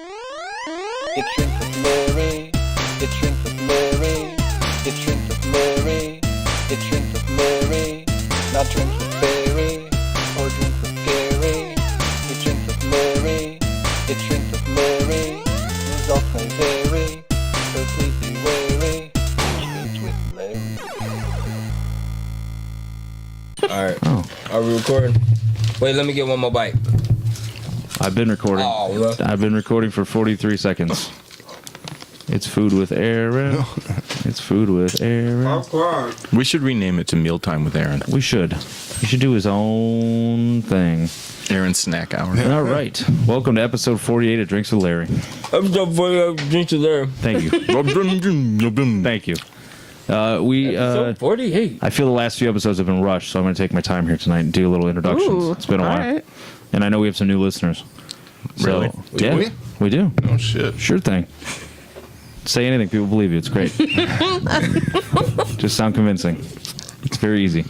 It's Drinks with Larry. It's Drinks with Larry. It's Drinks with Larry. It's Drinks with Larry. Not Drinks with Barry or Drinks with Gary. It's Drinks with Larry. It's Drinks with Larry. Results may vary, so please be wary. It's Drinks with Larry. Alright. Are we recording? Wait, let me get one more bite. I've been recording. Oh, look. I've been recording for 43 seconds. It's food with Aaron. It's food with Aaron. We should rename it to Mealtime with Aaron. We should. He should do his own thing. Aaron Snack Hour. All right. Welcome to episode 48 of Drinks with Larry. Episode 48 Drinks with Larry. Thank you. Thank you. Episode 48. I feel the last few episodes have been rushed, so I'm going to take my time here tonight and do a little introductions. Ooh, it's been a while. right. And I know we have some new listeners. So, Really? Yeah, we do. Oh, shit. Sure thing. Say anything, people believe you. It's great. Just sound convincing. It's very easy.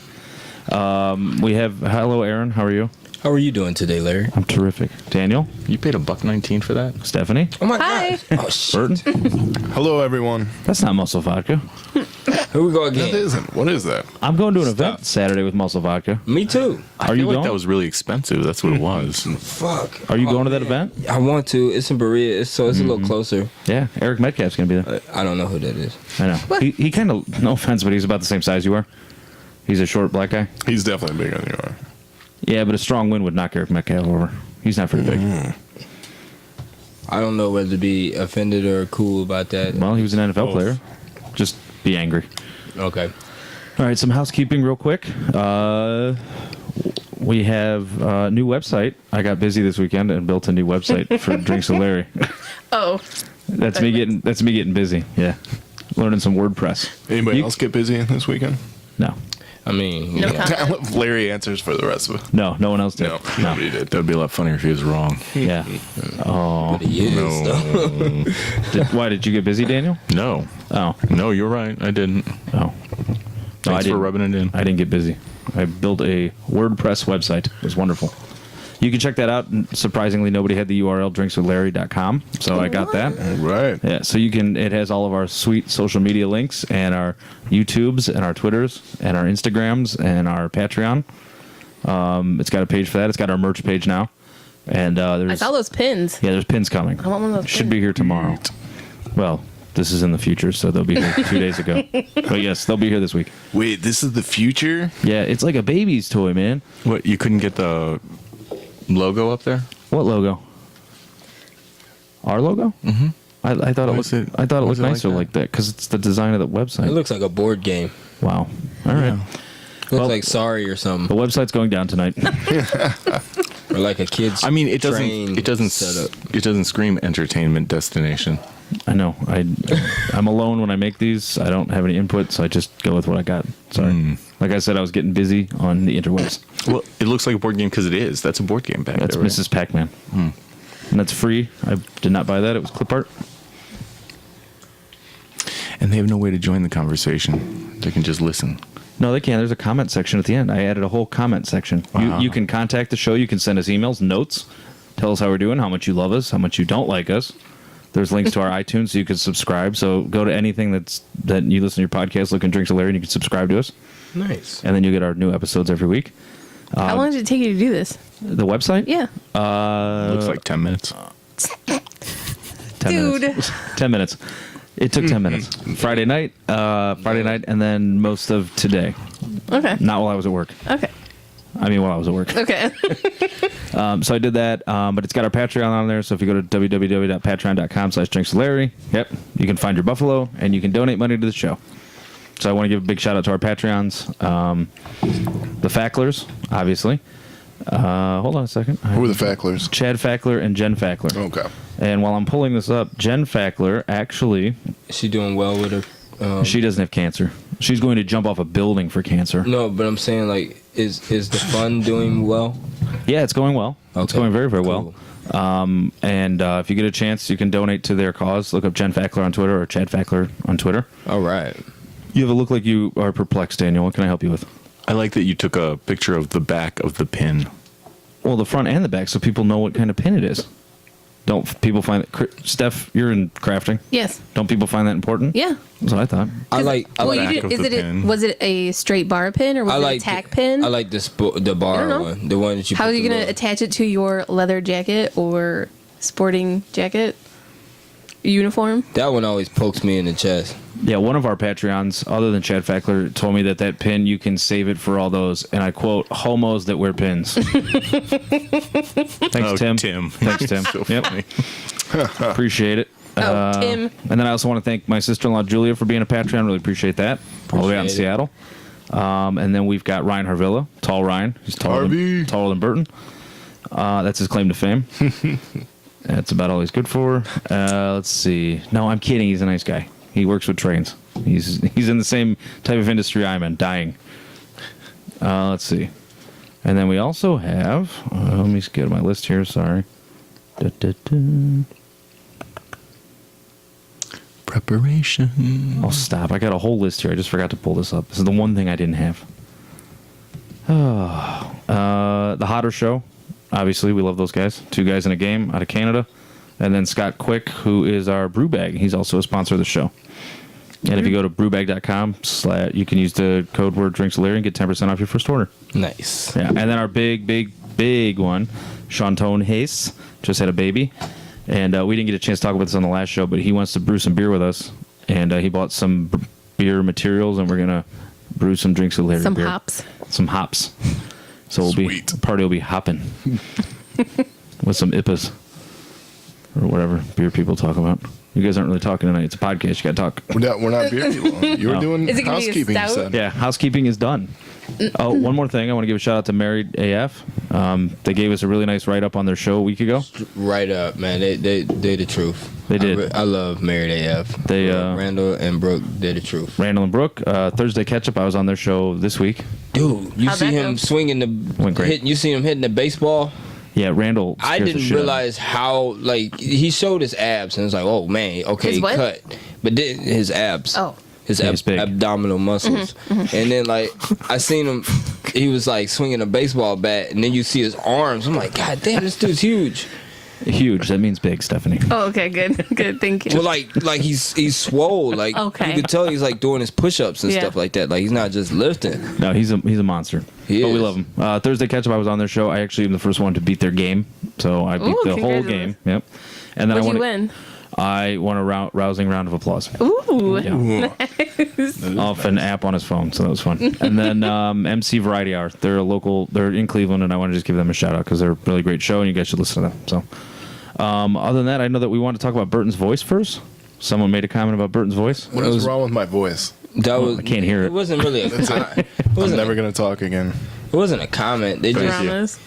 We have hello, Aaron. How are you? How are you doing today, Larry? I'm terrific. Daniel, You paid $1.19 for that? Stephanie, Oh my Hi. god. Oh shit. Burton. Hello, everyone. That's not Muscle Vodka. Here we go That again. isn't. What is that? I'm going to an event Saturday with Muscle Vodka. Me too. Are you I feel like going? that was really expensive. That's what it was. Fuck. Are you Oh, going to that man. event? I want to. It's in Berea, so it's a little closer. Yeah, Eric Metcalf's gonna be there. I don't know who that is. I know. He kind of, no offense, but he's about the same size you are. He's a short black guy. He's definitely bigger than you are. Yeah, but a strong wind would knock Eric Metcalf over. He's not very big. I don't know whether to be offended or cool about that. Well, he was an NFL player. Just be angry. Okay. All right, some housekeeping real quick. We have a new website. I got busy this weekend and built a new website for Drinks with Larry. Oh, That's me getting busy. Yeah, learning some WordPress. Anybody You- else get busy this weekend? No, I mean, no yeah. comment. Larry answers for the rest of it. no one else did. No, nobody did. That would be a lot funnier if he was wrong. Yeah. Oh, He is, though. why did you get busy, Daniel? No. Oh, No, you're right. I didn't. oh. No, Thanks for rubbing it in. I didn't get busy. I built a WordPress website. It was wonderful. You can check that out. And surprisingly, nobody had the URL drinkswithlarry.com, so I got that. Right. Yeah, so you can. It has all of our sweet social media links and our YouTubes and our Twitters and our Instagrams and our Patreon. It's got a page for that. It's got our merch page now, and I there's saw those pins. there's pins coming. I want one of those Should pins. be here tomorrow. Well, this is in the future, so they'll be here 2 days ago. But yes, they'll be here this week. Wait, this is the future? Yeah, it's like a baby's toy, man. What, you couldn't get the logo up there? What logo? Our logo? Mm-hmm. I thought it Why looked. is it- I thought it why looked is it like nicer that? like that because it's the design of the It website. looks like a board game. Wow. All right. Looks Well- like Sorry or The something. website's going down tonight. Or like a kid's I mean, it train doesn't setup. it doesn't scream entertainment destination. I know. I'm alone when I make these. I don't have any input, so I just go with what I got. Sorry. Like I said, I was getting busy on the interwebs. Well, it looks like a board game because it is. That's a board game back That's there. right? Mrs. Pac-Man. And that's free. I did not buy that. It was clip art. And they have no way to join the conversation. They can just listen. No, they can. There's a comment section at the end. I added a whole comment section. Wow. You can contact the show. You can send us emails, notes, tell us how we're doing, how much you love us, how much you don't like us. There's links to our iTunes so you can subscribe. So go to anything that you listen to your podcast, look in Drinks with Larry, and you can subscribe to us. Nice. And then you get our new episodes every week. How long did it take you to do this? The website? Yeah. Looks like 10 minutes. 10 Dude. minutes. 10 minutes. It took 10 minutes. Friday night, and then most of today. Okay. Not while I was at work. Okay. I mean, while I was at work. Okay. So I did that, but it's got our Patreon on there. So if you go to www.patreon.com/drinkslarry, yep, you can find your buffalo and you can donate money to the show. So I want to give a big shout out to our Patreons, the Facklers, obviously. Hold on a second. Who are the Facklers? Chad Fackler and Jen Fackler. Okay. And while I'm pulling this up, Jen Fackler actually, Is she doing well with her? she doesn't have cancer. She's going to jump off a building for cancer. No, but I'm saying, like, is the fund doing well? Yeah, it's going well. It's Okay, going very, very cool. well. And if you get a chance, you can donate to their cause. Look up Jen Fackler on Twitter or Chad Fackler on Twitter. All right. You have a look like you are perplexed, Daniel. What can I help you with? I like that you took a picture of the back of the pin. Well, the front and the back, so people know what kind of pin it is. Don't people find that Steph? You're in crafting. Yes. Don't people find that important? Yeah. That's what I thought. I like Well, you back did, of is the it? pin. Was it a straight bar pin or was I it like a tack pin? I like the bar know. one, the one that you. How put are you the gonna little- attach it to your leather jacket or sporting jacket uniform? That one always pokes me in the chest. Yeah, one of our Patreons, other than Chad Fackler, told me that pin, you can save it for all those, and I quote, homos that wear pins. Thanks, Tim. Thanks, Tim. So Yep. funny. Appreciate it. Oh, Tim. And then I also want to thank my sister-in-law, Julia, for being a Patreon. Really appreciate that. All the way out in Appreciate it. Seattle. And then we've got Ryan Harvilla, Tall Ryan. He's taller than Burton. That's his claim to fame. That's about all he's good for. Let's see. No, I'm kidding. He's a nice guy. He works with trains. He's in the same type of industry I'm in, dying. Let's see. And then we also have... let me get to my list here. Sorry. Preparation. Oh, stop. I got a whole list here. I just forgot to pull this up. This is the one thing I didn't have. The Hotter Show. Obviously, we love those guys. 2 guys in a game out of Canada. And then Scott Quick, who is our brew bag. He's also a sponsor of the show. And if you go to brewbag.com, you can use the code word DrinksLarry and get 10% off your first order. Nice. Yeah. And then our big one, Shantone Hayes, just had a baby. And we didn't get a chance to talk about this on the last show, but he wants to brew some beer with us. And he bought some beer materials, and we're going to brew some Drinks of Larry Some beer. hops. Some hops. So Sweet. the party will be hopping with some IPAs or whatever beer people talk about. You guys aren't really talking tonight. It's a podcast. You got to talk. We're not beer people. You were No. doing Is it gonna be a housekeeping, you stout? said. Yeah, housekeeping is done. Oh, one more thing. I want to give a shout out to Married AF. They gave us a really nice write-up on their show a week ago. Right up, man. They the truth. They did. I love Married AF. They, Randall and Brooke, they're the truth. Randall and Brooke, Thursday Catch-Up. I was on their show this week. Dude, you How'd see that him go? swinging Went great. you see him hitting the baseball. Yeah, Randall. I scares the didn't shit out of me. realize how he showed his abs and it's like, oh man, okay, His what? cut. But then his abs. Oh. His Yeah, he's big. abdominal muscles. And then like I seen him, he was like swinging a baseball bat, and then you see his arms. I'm like, God damn, this dude's huge. Huge. That means big, Stephanie. Oh, okay, good. Good, thank you. Well, like he's swole. Like Okay. you could tell he's like doing his push-ups and Yeah. stuff like that. Like he's not just lifting. No, he's a monster. He But we is. love him. Thursday Catch-Up. I was on their show. I actually am the first one to beat their game, so I beat Ooh, the whole congratulations. game. Yep. And then What'd you I won. win? I won a rousing round of applause. Ooh. Yeah. Off an app on his phone, so that was fun. And then MC Variety Hour. They're they're in Cleveland, and I want to just give them a shout out because they're a really great show, and you guys should listen to them. So, other than that, I know that we want to talk about Burton's voice first. Someone made a comment about Burton's voice. What is wrong with my voice? That was I can't hear it. It wasn't really a I'm never going to talk again. It wasn't a comment. They just Dramas.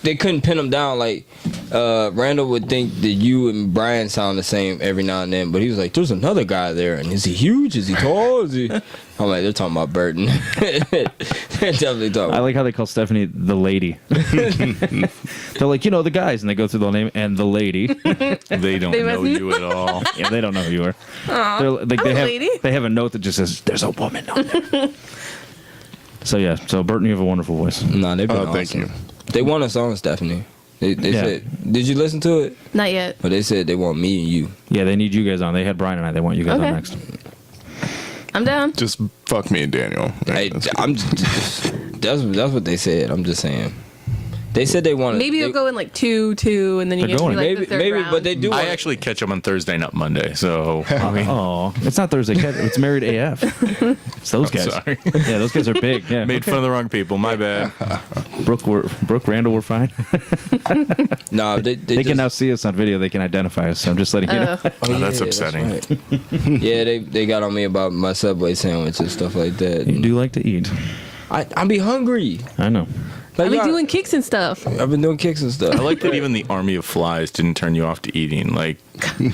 they couldn't pin him down. Like Randall would think that you and Brian sound the same every now and then, but he was like, "There's another guy there, and is he huge? Is he tall? Is he?" I'm like, "They're talking about Burton." They're definitely talking. I like how they call Stephanie the lady. They're like, the guys, and they go through the name and the lady. They don't They know must you at all. Yeah, they don't know who you are. They're, like, I'm a lady. They have a note that just says, "There's a woman on there." So Burton, you have a wonderful voice. No, they've been Oh, awesome. thank you. They want a song, Stephanie. They Yeah. said, "Did you listen to it?" Not yet. But they said they want me and you. Yeah, they need you guys on. They had Brian and I. They want you guys Okay. on next. I'm down. Just fuck me and Daniel. Hey, That's I'm just, that's what they said. I'm just saying. They said they wanted. Maybe you'll go in like 2-2, and then you They're get to going. like Maybe, the third maybe, round. but they do. I want- actually catch up on Thursday, not Monday. So I mean, Oh, it's not Thursday. It's Married AF. It's those guys. sorry. Yeah, those guys are big. Yeah, made fun of the wrong people. My bad. Brooke, Randall, we're fine. No, they They can now see us on video. They can identify us. So I'm just letting you know. Oh, that's upsetting. right. Yeah, they got on me about my Subway sandwich and stuff like that. You do like to eat. I be hungry. I know. Like, I've been y'all- doing kicks and stuff. I've been doing kicks and stuff. I like that even the army of flies didn't turn you off to eating. Like,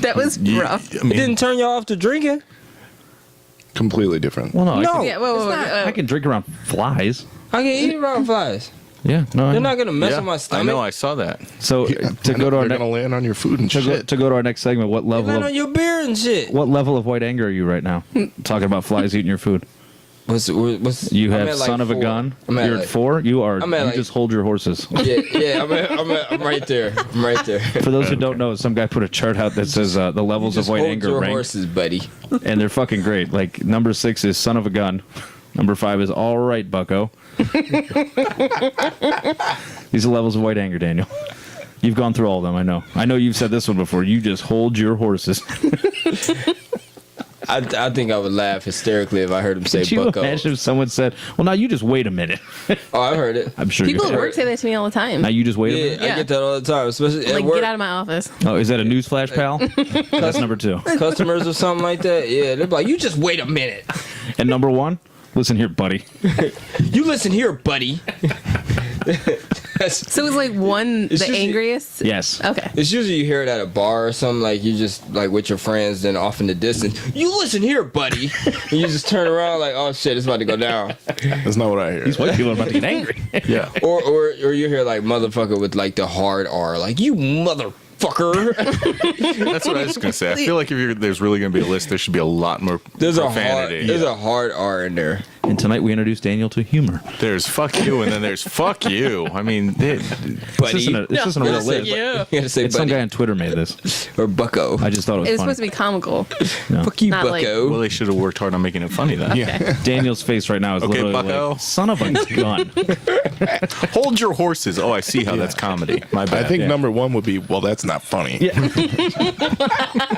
That was you- rough. I It mean, didn't turn y'all off to drinking. completely different. Well, no, No. Yeah, whoa, I can drink around flies. I can eat around flies. Yeah, no, I They're know. not gonna mess yeah, with my I stomach. know. I saw that. So to go to our They're next gonna land on your food and shit. to go to our next segment, They land on your beer and shit. what level of white anger are you right now? Talking about flies eating your food. What's You I'm have at, like, son of a 4. gun. I'm at, You're like, at 4. You are. I'm at, You like- just hold your horses. Yeah, I'm right there. I'm right there. For those who don't know, some guy put a chart out that says the levels of Just white hold anger your ranked, horses, buddy. and they're fucking great. Like number 6 is son of a gun. Number 5 is all right, Bucko. These are levels of white anger, Daniel. You've gone through all of them. I know. I know you've said this one before. You just hold your horses. I think I would laugh hysterically if I heard him say Could you Bucko. imagine if someone said, "Well, now you just wait a minute." Oh, I've heard it. I'm sure People you at have. work say that to me all the time. Now you just wait a Yeah, minute. I Yeah. get that all the time, especially at Like, work. get out of my office. Oh, is that a newsflash, pal? That's number 2. Customers or something like that. Yeah, they're like, you just wait a minute. And number 1, listen here, buddy. You listen here, buddy. That's, So it was like one, It's the just- angriest? Yes. Okay. it's usually you hear it at a bar or something, like you just like with your friends, then off in the distance, you listen here, buddy. And you just turn around like, oh shit, it's about to go down. That's not what I hear. These white people are about to get angry. Yeah. Or you hear like motherfucker with like the hard R, like you motherfucker. That's what I was gonna say. I feel like if there's really gonna be a list, there should be a lot more There's profanity. a hard R in there. And tonight we introduce Daniel to humor. There's fuck you, and then there's fuck you. I mean, Buddy. This isn't a real You list. gotta say It's some buddy guy on Twitter made this. or Bucko. I just thought it was It was funny. supposed to be comical. Fuck you, Not like- Bucko. well, they should have worked hard on making it funny then. Yeah. Daniel's face right now is Okay, literally bucko. like, son of a gun. Hold your horses. Oh, I see how that's comedy. My I bad. think Yeah. number 1 would be, well, that's not funny. Yeah.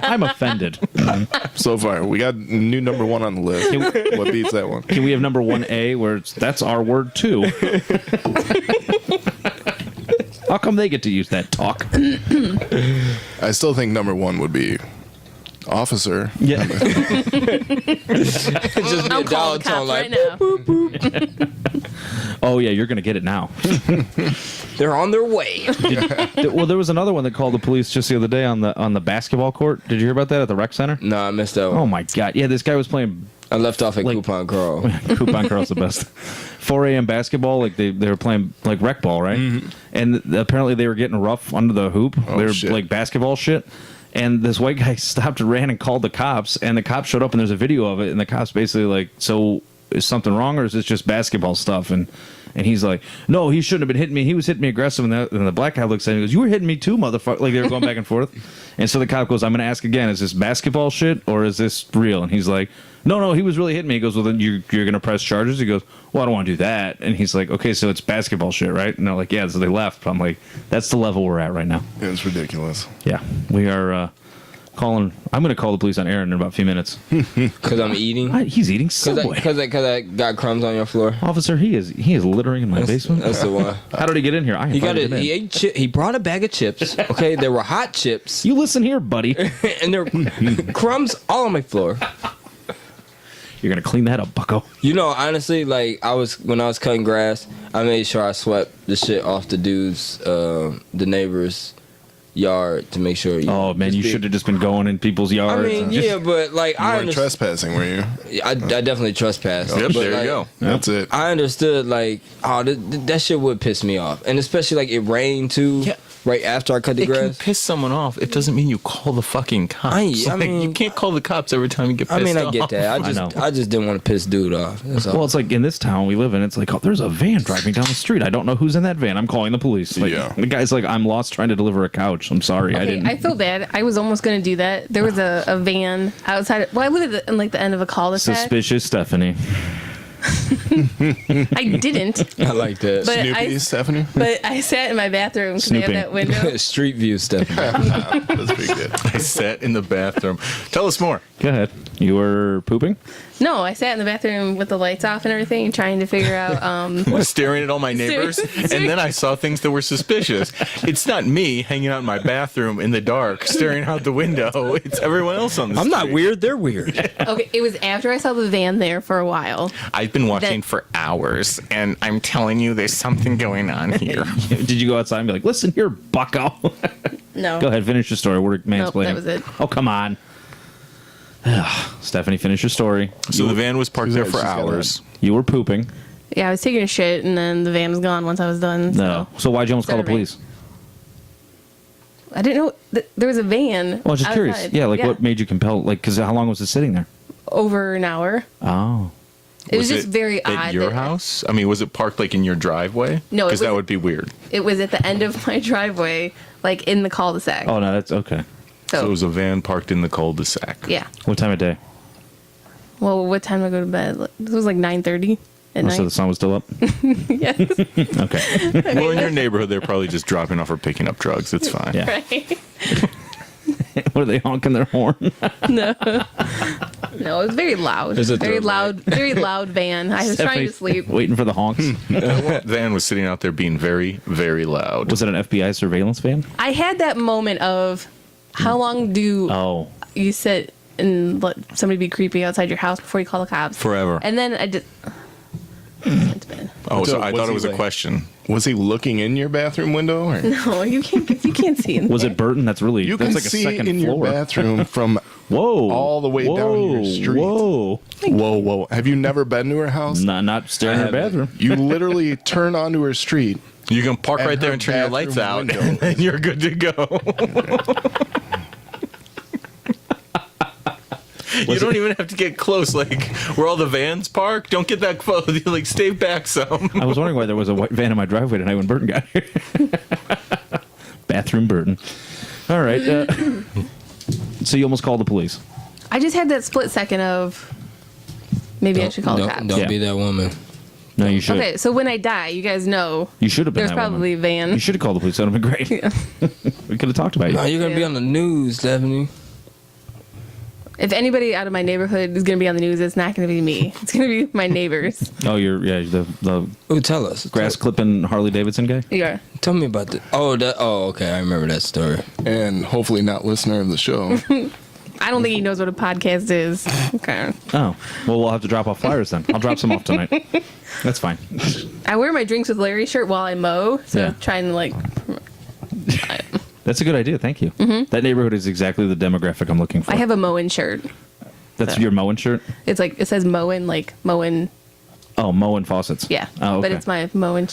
I'm offended. So far, we got new number 1 on the list. What beats that one? Can we have number 1A where that's our word too? How come they get to use that talk? I still think number 1 would be officer. Yeah. Just be I'm a calling dial the tone cops like, right now. Oh yeah, you're gonna get it now. they're on their way. Well, there was another one that called the police just the other day on the basketball court. Did you hear about that at the rec center? No, I missed that one. Oh my god! Yeah, this guy was playing I left off at Like- Coupon Curl. Coupon Curl's the best. 4 a.m. basketball, like they were playing like rec ball, right? And apparently they were getting rough under the hoop. Oh, they were shit. like basketball shit. And this white guy stopped and ran and called the cops. And the cops showed up and there's a video of it. And the cops basically like, so is something wrong or is this just basketball stuff? And he's like, no, he shouldn't have been hitting me. He was hitting me aggressive. And the black guy looks at him and goes, you were hitting me too, motherfucker. Like they were going back and forth. And so the cop goes, I'm going to ask again, is this basketball shit or is this real? And he's like, no, he was really hitting me. He goes, well, then you're going to press charges? He goes, well, I don't want to do that. And he's like, okay, so it's basketball shit, right? And they're like, yeah. So they left. But I'm like, that's the level we're at right now. It's ridiculous. Yeah. We are calling. I'm going to call the police on Aaron in about a few minutes. Because I'm eating. He's eating Subway. Because I got crumbs on your floor. Officer, he is littering in my basement. That's the one. How did he get in here? I He got invited it. him He in. ate. He brought a bag of chips. Okay, they were hot chips, You listen here, buddy. and there were crumbs all on my floor. You're going to clean that up, bucko. You know, honestly, like when I was cutting grass, I made sure I swept the shit off the dude's, the neighbor's yard to make sure. Oh, man, you should have just been going in people's I yards. mean, and just- yeah, but like You I weren't understand. trespassing, were you? I definitely trespassed. Yep, but, there like, you go. That's it. I understood, like, oh, that shit would piss me off, and especially like it rained too. Yeah. Right after I cut the It can grass. piss someone off. It doesn't mean you call the fucking cops. I Like, mean- you can't call the cops every time you get pissed I mean, I off. get that. I know. I just didn't want to piss dude off. That's all. Well, it's like in this town we live in, it's like, oh, there's a van driving down the street. I don't know who's in that van. I'm calling the police. Like, Yeah. The guy's like, I'm lost trying to deliver a couch. I'm sorry. I Okay, didn't. I feel bad. I was almost going to do that. There was a van outside. Well, I lived in like the end of a cul-de-sac. Suspicious Stephanie. I didn't. I like that. But Snoopy, Stephanie? But I sat in my bathroom because they have Snooping. that window. Street view stuff. That's pretty good. I sat in the bathroom. Tell us more. Go ahead. You were pooping? No, I sat in the bathroom with the lights off and everything, trying to figure out. Staring at all my neighbors, and then I saw things that were suspicious. It's not me hanging out in my bathroom in the dark, staring out the window. It's everyone else on the I'm not street. weird. They're weird. Okay, it was after I saw the van there for a while. I've been watching That- for hours, and I'm telling you, there's something going on here. Did you go outside and be like, listen here, bucko? No. Go ahead, finish your story. We're mansplaining. that was it. Oh, come on. Stephanie, finish your story. So the van was parked there for She's got hours. You were pooping. Yeah, I was taking a shit, and then the van was gone once I was done. No. So why'd you almost call the Started raining. police? I didn't know there was a van. Well, I was just curious. outside. Yeah, like what made you compel? Like, because how long was it sitting there? Over an hour. Oh. It was just very at odd your that- house? I mean, was it parked like in your driveway? No, it because that was- would be weird. It was at the end of my driveway, like in the cul-de-sac. Oh no, that's okay. So it was a van parked in the cul-de-sac. yeah. What time of day? Well, what time did I go to bed? It was like 9:30 at Oh, so the night. sun was still up. Yes. Okay. Well, in your neighborhood, they're probably just dropping off or picking up drugs. It's fine. Yeah. Right. What are they honking their horn? No, it was very loud. There's a Very throwback. very loud van. I was trying to sleep. Waiting for the honks. That van was sitting out there being very, very loud. Was it an FBI surveillance van? I had that moment of how long do Oh, you sit and let somebody be creepy outside your house before you call the cops? Forever. And then I just went to bed. Oh, so I Was thought it he was a like- question. Was he looking in your bathroom window? Or? No, you can't see. In was there. it Burton? That's really You that's can like a see second in floor. your bathroom from. Whoa! all the way down your street. Whoa! Whoa. Have you never been to her house? Not staring at her I haven't. bathroom. You literally turn onto her street. You can park At right there her and turn your lights out, bathroom window. and then you're good to go. You don't even have to get close, like where all the vans park. Don't get that close. You like stay back some. I was wondering why there was a white van in my driveway tonight when Burton got here. Bathroom Burton. All right. So you almost called the police. I just had that split second of maybe I should call the don't, cops. don't Yeah. be that woman. No, you should. Okay, so when I die, you guys know You should have been there's that probably woman. a van. You should have called the police. That would have been great. We could have talked about No, you. you're gonna be Yeah. on the news, Stephanie. If anybody out of my neighborhood is going to be on the news, it's not going to be me. It's going to be my neighbors. Oh, the Ooh, tell us. grass clipping Harley Davidson guy. Yeah. Tell me about the. Oh, okay. I remember that story. And hopefully not listener of the show. I don't think he knows what a podcast is. Okay. Oh, well, we'll have to drop off flyers then. I'll drop some off tonight. That's fine. I wear my Drinks with Larry shirt while I mow, so Yeah. trying to like. That's a good idea. Thank you. That neighborhood is exactly the demographic I'm looking for. I have a mowing shirt. That's your mowing shirt. It's like it says mowing, like mowing. Oh, mowing faucets. Yeah. Oh, okay. But it's my mowing.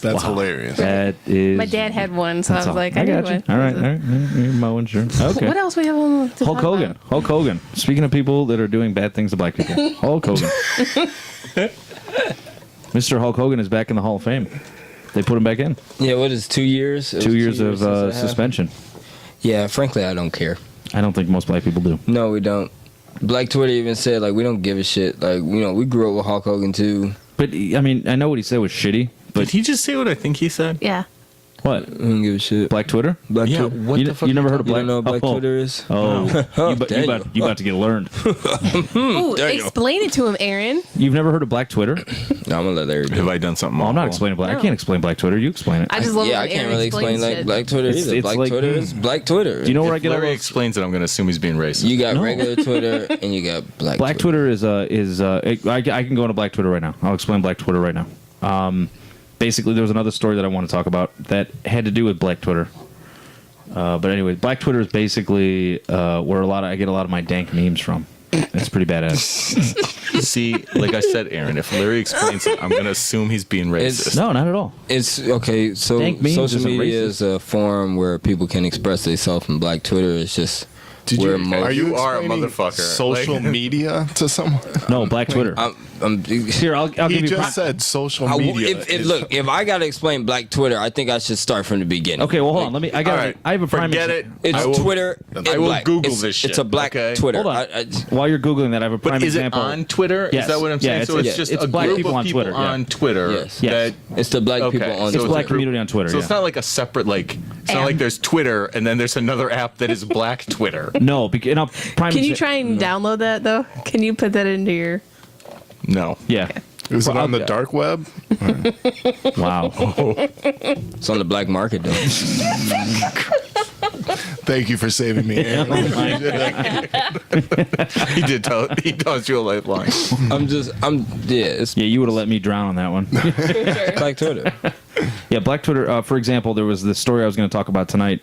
That's hilarious. That is. My dad had one, so I That's was all. like, I need got you. one. All right. Your mowing shirt. Okay. What else we have on to Hulk talk Hogan. about? Hulk Hogan. Speaking of people that are doing bad things to black people, Hulk Hogan. Mr. Hulk Hogan is back in the Hall of Fame. They put him back in. Yeah, what is 2 years? It was 2 years of since it happened. suspension. Yeah, frankly, I don't care. I don't think most black people do. No, we don't. Black Twitter even said like we don't give a shit. Like we grew up with Hulk Hogan too. But I mean, I know what he said was shitty. But Did he just say what I think he said? Yeah. what? We don't give a shit. Black Twitter? Black Yeah, Twitter. what you, the fuck? you never heard of You black? don't know what Black oh. Twitter is? Oh, Daniel. you about to get learned. Ooh, Daniel. explain it to him, Aaron. You've never heard of Black Twitter? No, I'm gonna let Larry do Have it. I done something Well, I'm not awful? explaining black. I No. can't explain Black Twitter. You explain it. I just love Yeah, when I can't Aaron really explains explain like shit. Black Twitter It's- either. it's Black like- Twitter is Black Twitter. Do you know where I If get all Larry those? explains it, I'm going to assume he's being racist. You got No. regular Twitter and you got Black Twitter is I can go into Black Twitter right now. I'll explain Black Twitter right now. Basically, there was another story that I want to talk about that had to do with Black Twitter. But anyway, Black Twitter is basically where I get a lot of my dank memes from. It's pretty badass. See, like I said, Aaron, if Larry explains it, I'm going to assume he's being racist. It's- No, not at all. It's okay. So Dank memes social isn't media racist. is a forum where people can express themselves, and Black Twitter is just where most. Are you You are a explaining motherfucker. social Like- media to someone? No, Black Twitter. I'm Here, I'll He give you. just said social I, media. look, if I gotta explain Black Twitter, I think I should start from the beginning. Okay, well, hold on. Like, Let me. All right, I have a prime. forget example. it. It's I will- Twitter. I will black. Google It's- this shit. It's a Black okay? Twitter. Hold on. While you're googling that, I have a prime But is example. it on Twitter? Yes. Is that what I'm Yeah, saying? it's- So it's yeah, just it's a black group people of on people Twitter, yeah. on Twitter. Yes. Yes. That, It's the black okay. people on It's so black a group- community on Twitter. So yeah. it's not like a separate it's not App. like there's Twitter and then there's another app that is Black Twitter. No, because prime. Can you try and download that though? Can you put that into your? No. Yeah. Is it on the dark web? Wow. It's on the black market though. Thank you for saving me. Aaron. He did tell he tells you a lifeline. It's Yeah, you would have let me drown on that one. Black Twitter. Yeah, Black Twitter. For example, there was this story I was going to talk about tonight,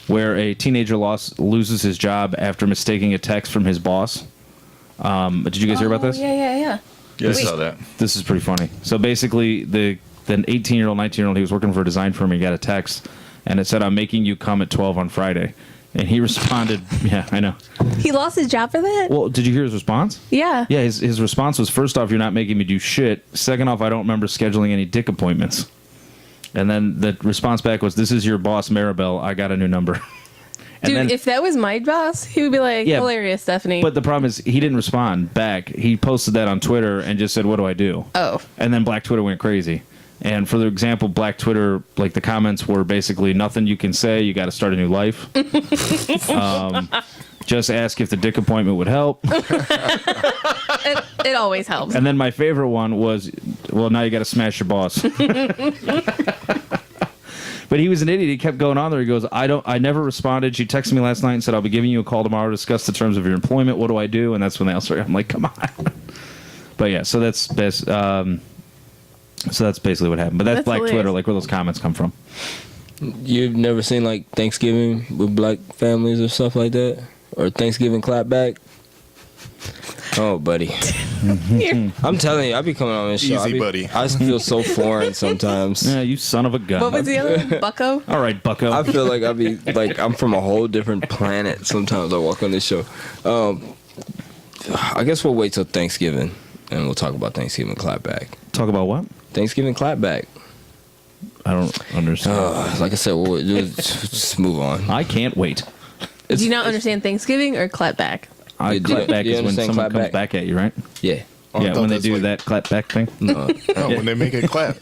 where a teenager loses his job after mistaking a text from his boss. Did you guys hear about this? Yeah. Yeah, I Wait. saw that. This is pretty funny. So basically, the 18-year-old, 19-year-old, he was working for a design firm. He got a text, and it said, "I'm making you come at 12 on Friday." And he responded, yeah, I know. He lost his job for that? Well, did you hear his response? Yeah. Yeah, his response was, first off, you're not making me do shit. Second off, I don't remember scheduling any dick appointments. And then the response back was, this is your boss, Maribel. I got a new number. And Dude, then, if that was my boss, he would be like, Yeah, hilarious, Stephanie. but the problem is he didn't respond back. He posted that on Twitter and just said, what do I do? Oh. And then Black Twitter went crazy. And for the example, Black Twitter, like the comments were basically nothing you can say. You got to start a new life. Just ask if the dick appointment would help. It always helps. And then my favorite one was, well, now you got to smash your boss. But he was an idiot. He kept going on there. He goes, I never responded. She texted me last night and said, I'll be giving you a call tomorrow to discuss the terms of your employment. What do I do? And that's when they all started. I'm like, come on. But yeah, so that's basically what happened. But that's Black hilarious. Twitter, like where those comments come from. You've never seen like Thanksgiving with black families or stuff like that, or Thanksgiving clapback? Oh, buddy, I'm telling you, I be coming on this show. Easy, buddy. I feel so foreign sometimes. Yeah, you son of a gun. What was the other one? Bucko? All right, bucko. I feel like I be like I'm from a whole different planet. Sometimes I walk on this show. I guess we'll wait till Thanksgiving and we'll talk about Thanksgiving clapback. Talk about what? Thanksgiving clapback. I don't understand. Like I said, we'll just move on. I can't wait. Do you not understand Thanksgiving or clapback? I You clap do- back you is when understand someone clap comes back? back at you, right? Yeah. Oh, I Yeah, thought when they that's do like- that clap back thing. No, Oh, when they make it clap.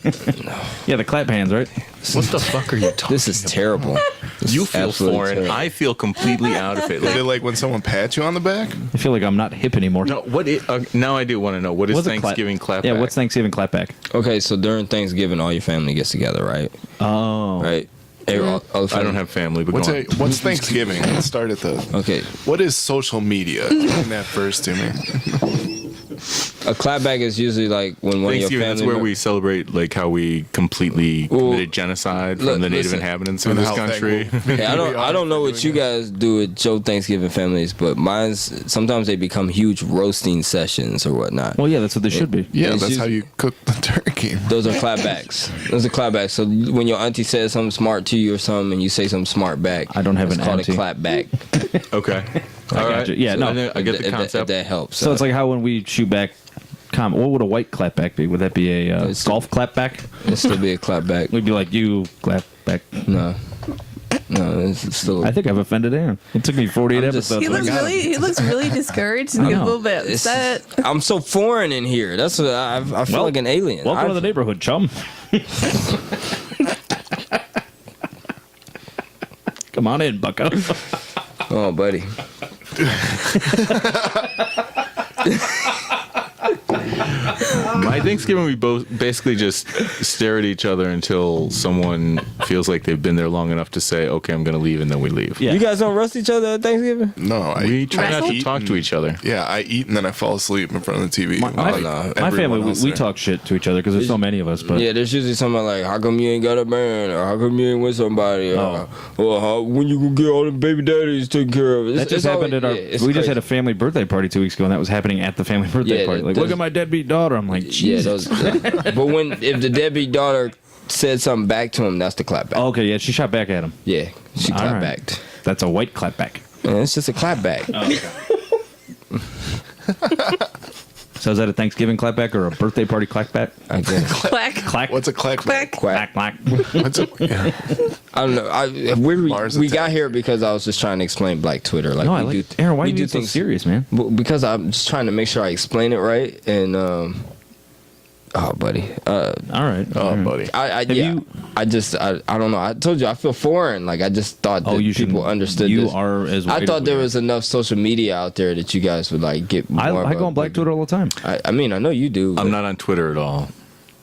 Yeah, the clap hands, right? What the fuck are you talking this is terrible. This You is feel absolutely foreign. terrible. I feel completely out of it. Is it like when someone pats you on the back? I feel like I'm not hip anymore. No, now I do want to know. What is What's a clap- Thanksgiving clapback? Yeah, what's Thanksgiving clapback? Okay, so during Thanksgiving, all your family gets together, right? Oh. Right. All the I family- don't have family, but What's go on. what's Thanksgiving? Let's start at the. Okay, What is social media? Explain that first to me. a clapback is usually like when one of your Thanksgiving, family. that's where we celebrate like how we completely Well, committed genocide from look, the native listen. inhabitants of And this how country. thankful- Hey, I don't know what you guys do with your Thanksgiving families, but mine's sometimes they become huge roasting sessions or whatnot. Well, yeah, that's what they should be. Yeah, It's that's just- how you cook the turkey. Those are clapbacks. Those are clapbacks. So when your auntie says something smart to you or something, and you say something smart back, I don't have it's an called auntie. a clapback. Okay. All right. you. Yeah, So no. I get the If concept. that helps. So it's like how when we shoot back, what would a white clapback be? Would that be a It's- golf clapback? it'd still be a clapback. We'd be like, you clapback. No, it's still. I think I've offended Aaron. It took me 48 I'm just- episodes. He looks really discouraged and a know. little bit It's- upset. I'm so foreign in here. That's what I feel Well, like an alien. Welcome to I- the neighborhood, chum. Come on in, bucko. Oh, buddy. My Thanksgiving, we both basically just stare at each other until someone feels like they've been there long enough to say, "Okay, I'm going to leave," and then we leave. Yeah. You guys don't roast each other at Thanksgiving? No, We try not to Wrestle? talk to each other. Yeah, I eat and then I fall asleep in front of the TV. My Everyone family, else we there. talk shit to each other because there's so many of us. But Yeah, there's usually something like, "How come you ain't got a man?" or "How come you ain't with somebody?" Oh. Or when you gonna get all the baby daddies taken care of? that just happened at our. We just had a family birthday party 2 weeks ago, and that was happening at the family birthday Yeah, party. Like, those- look at my deadbeat daughter. I'm like, Yeah, Jesus. but if the deadbeat daughter said something back to him, that's the clapback. Oh, okay, yeah, she shot back at him. Yeah, she All right. clapbacked. That's a white clapback. Man, it's just a clapback. So is that a Thanksgiving clapback or a birthday party clapback? I guess. Clack. Clack. What's a clack? Clack. Quack. clack? What's a, yeah. I don't know. Mars We attack. got here because I was just trying to explain Black Twitter. Like No, I we like do. Aaron. Why are we you do being so things serious, man? because I'm just trying to make sure I explain it right. And oh, buddy. All right. Oh, buddy. I Have yeah. you- I just I don't know. I told you I feel foreign. Like I just thought that Oh, you people shouldn't- understood. you this. are as I white thought as there we are. was enough social media out there that you guys would like get more. I of go a- on Black Twitter all the time. I mean, I know you do. I'm but not on Twitter at all.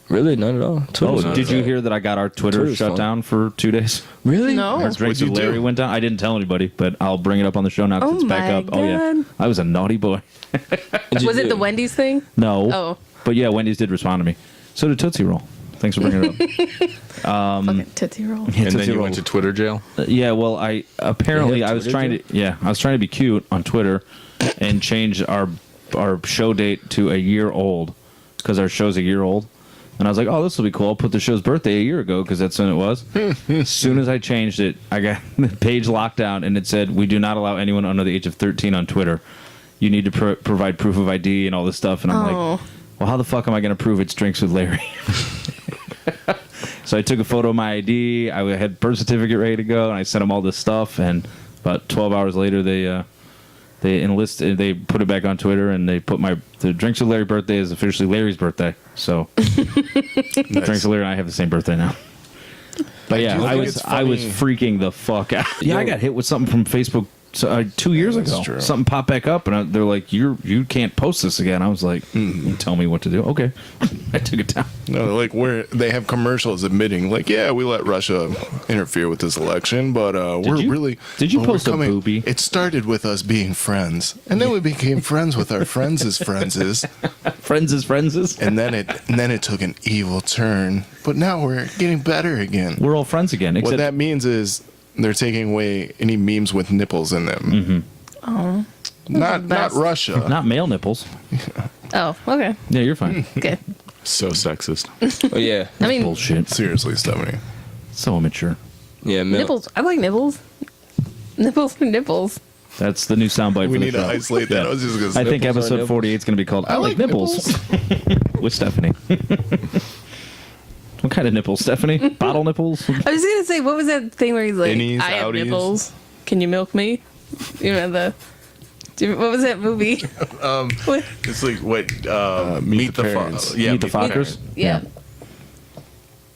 really not at all. Oh, Twitter's not did you bad. hear that I got our Twitter Twitter's shut fun. down for 2 days? Really? No. Our drinks with What'd you Larry do? went down. I didn't tell anybody, but I'll bring it up on the show now because Oh it's back my up. Oh yeah, God. I was a naughty boy. What'd you Was it do? the Wendy's thing? No. Oh. But yeah, Wendy's did respond to me. So did Tootsie Roll. Thanks for bringing it up. Fucking Tootsie Roll. Yeah, And then Tootsie you Roll. went to Twitter jail. Yeah, well, I apparently They have I was Twitter trying jail? to I was trying to be cute on Twitter and change our show date to a year old because our show's a year old. And I was like, oh, this will be cool. I'll put the show's birthday a year ago because that's when it was. As soon as I changed it, I got the page locked down, and it said, we do not allow anyone under the age of 13 on Twitter. You need to provide proof of ID and all this stuff. And I'm like, well, how the fuck am I going to prove it's Drinks with Larry? So I took a photo of my ID. I had birth certificate ready to go, and I sent them all this stuff. And about 12 hours later, they put it back on Twitter, and they put the Drinks with Larry birthday is officially Larry's birthday. So Drinks with Larry and I have the same birthday now. But yeah, I was freaking the fuck out. Yeah, I got hit with something from Facebook 2 years ago. True. Something popped back up, and they're like, "You can't post this again." I was like, "Tell me what to do." Okay, I took it down. No, like where they have commercials admitting, like, yeah, we let Russia interfere with this election, but Did you post a boobie? It started with us being friends, and then we became friends with our friends' friends', Friends. and then it took an evil turn. But now we're getting better again. We're all friends again. What Except that means is they're taking away any memes with nipples in them. Oh. Not Russia. not male nipples. Oh, okay. Yeah, you're fine. Good. So sexist. Oh yeah, I mean, Bullshit. Seriously, Stephanie. So immature. yeah. nipples. I like nipples. Nipples. That's the new soundbite We for the need show. to isolate that. Yeah. I was just gonna say. I think Nipples are episode nipples. 48 is going to be called I like nipples with Stephanie. What kind of nipples, Stephanie? Bottle nipples? I was gonna say, what was that thing where he's like, Innies, I have outies. nipples. Can you milk me? You know what was that movie? What- It's like what? Meet the Parents. Meet the Fockers? Yeah.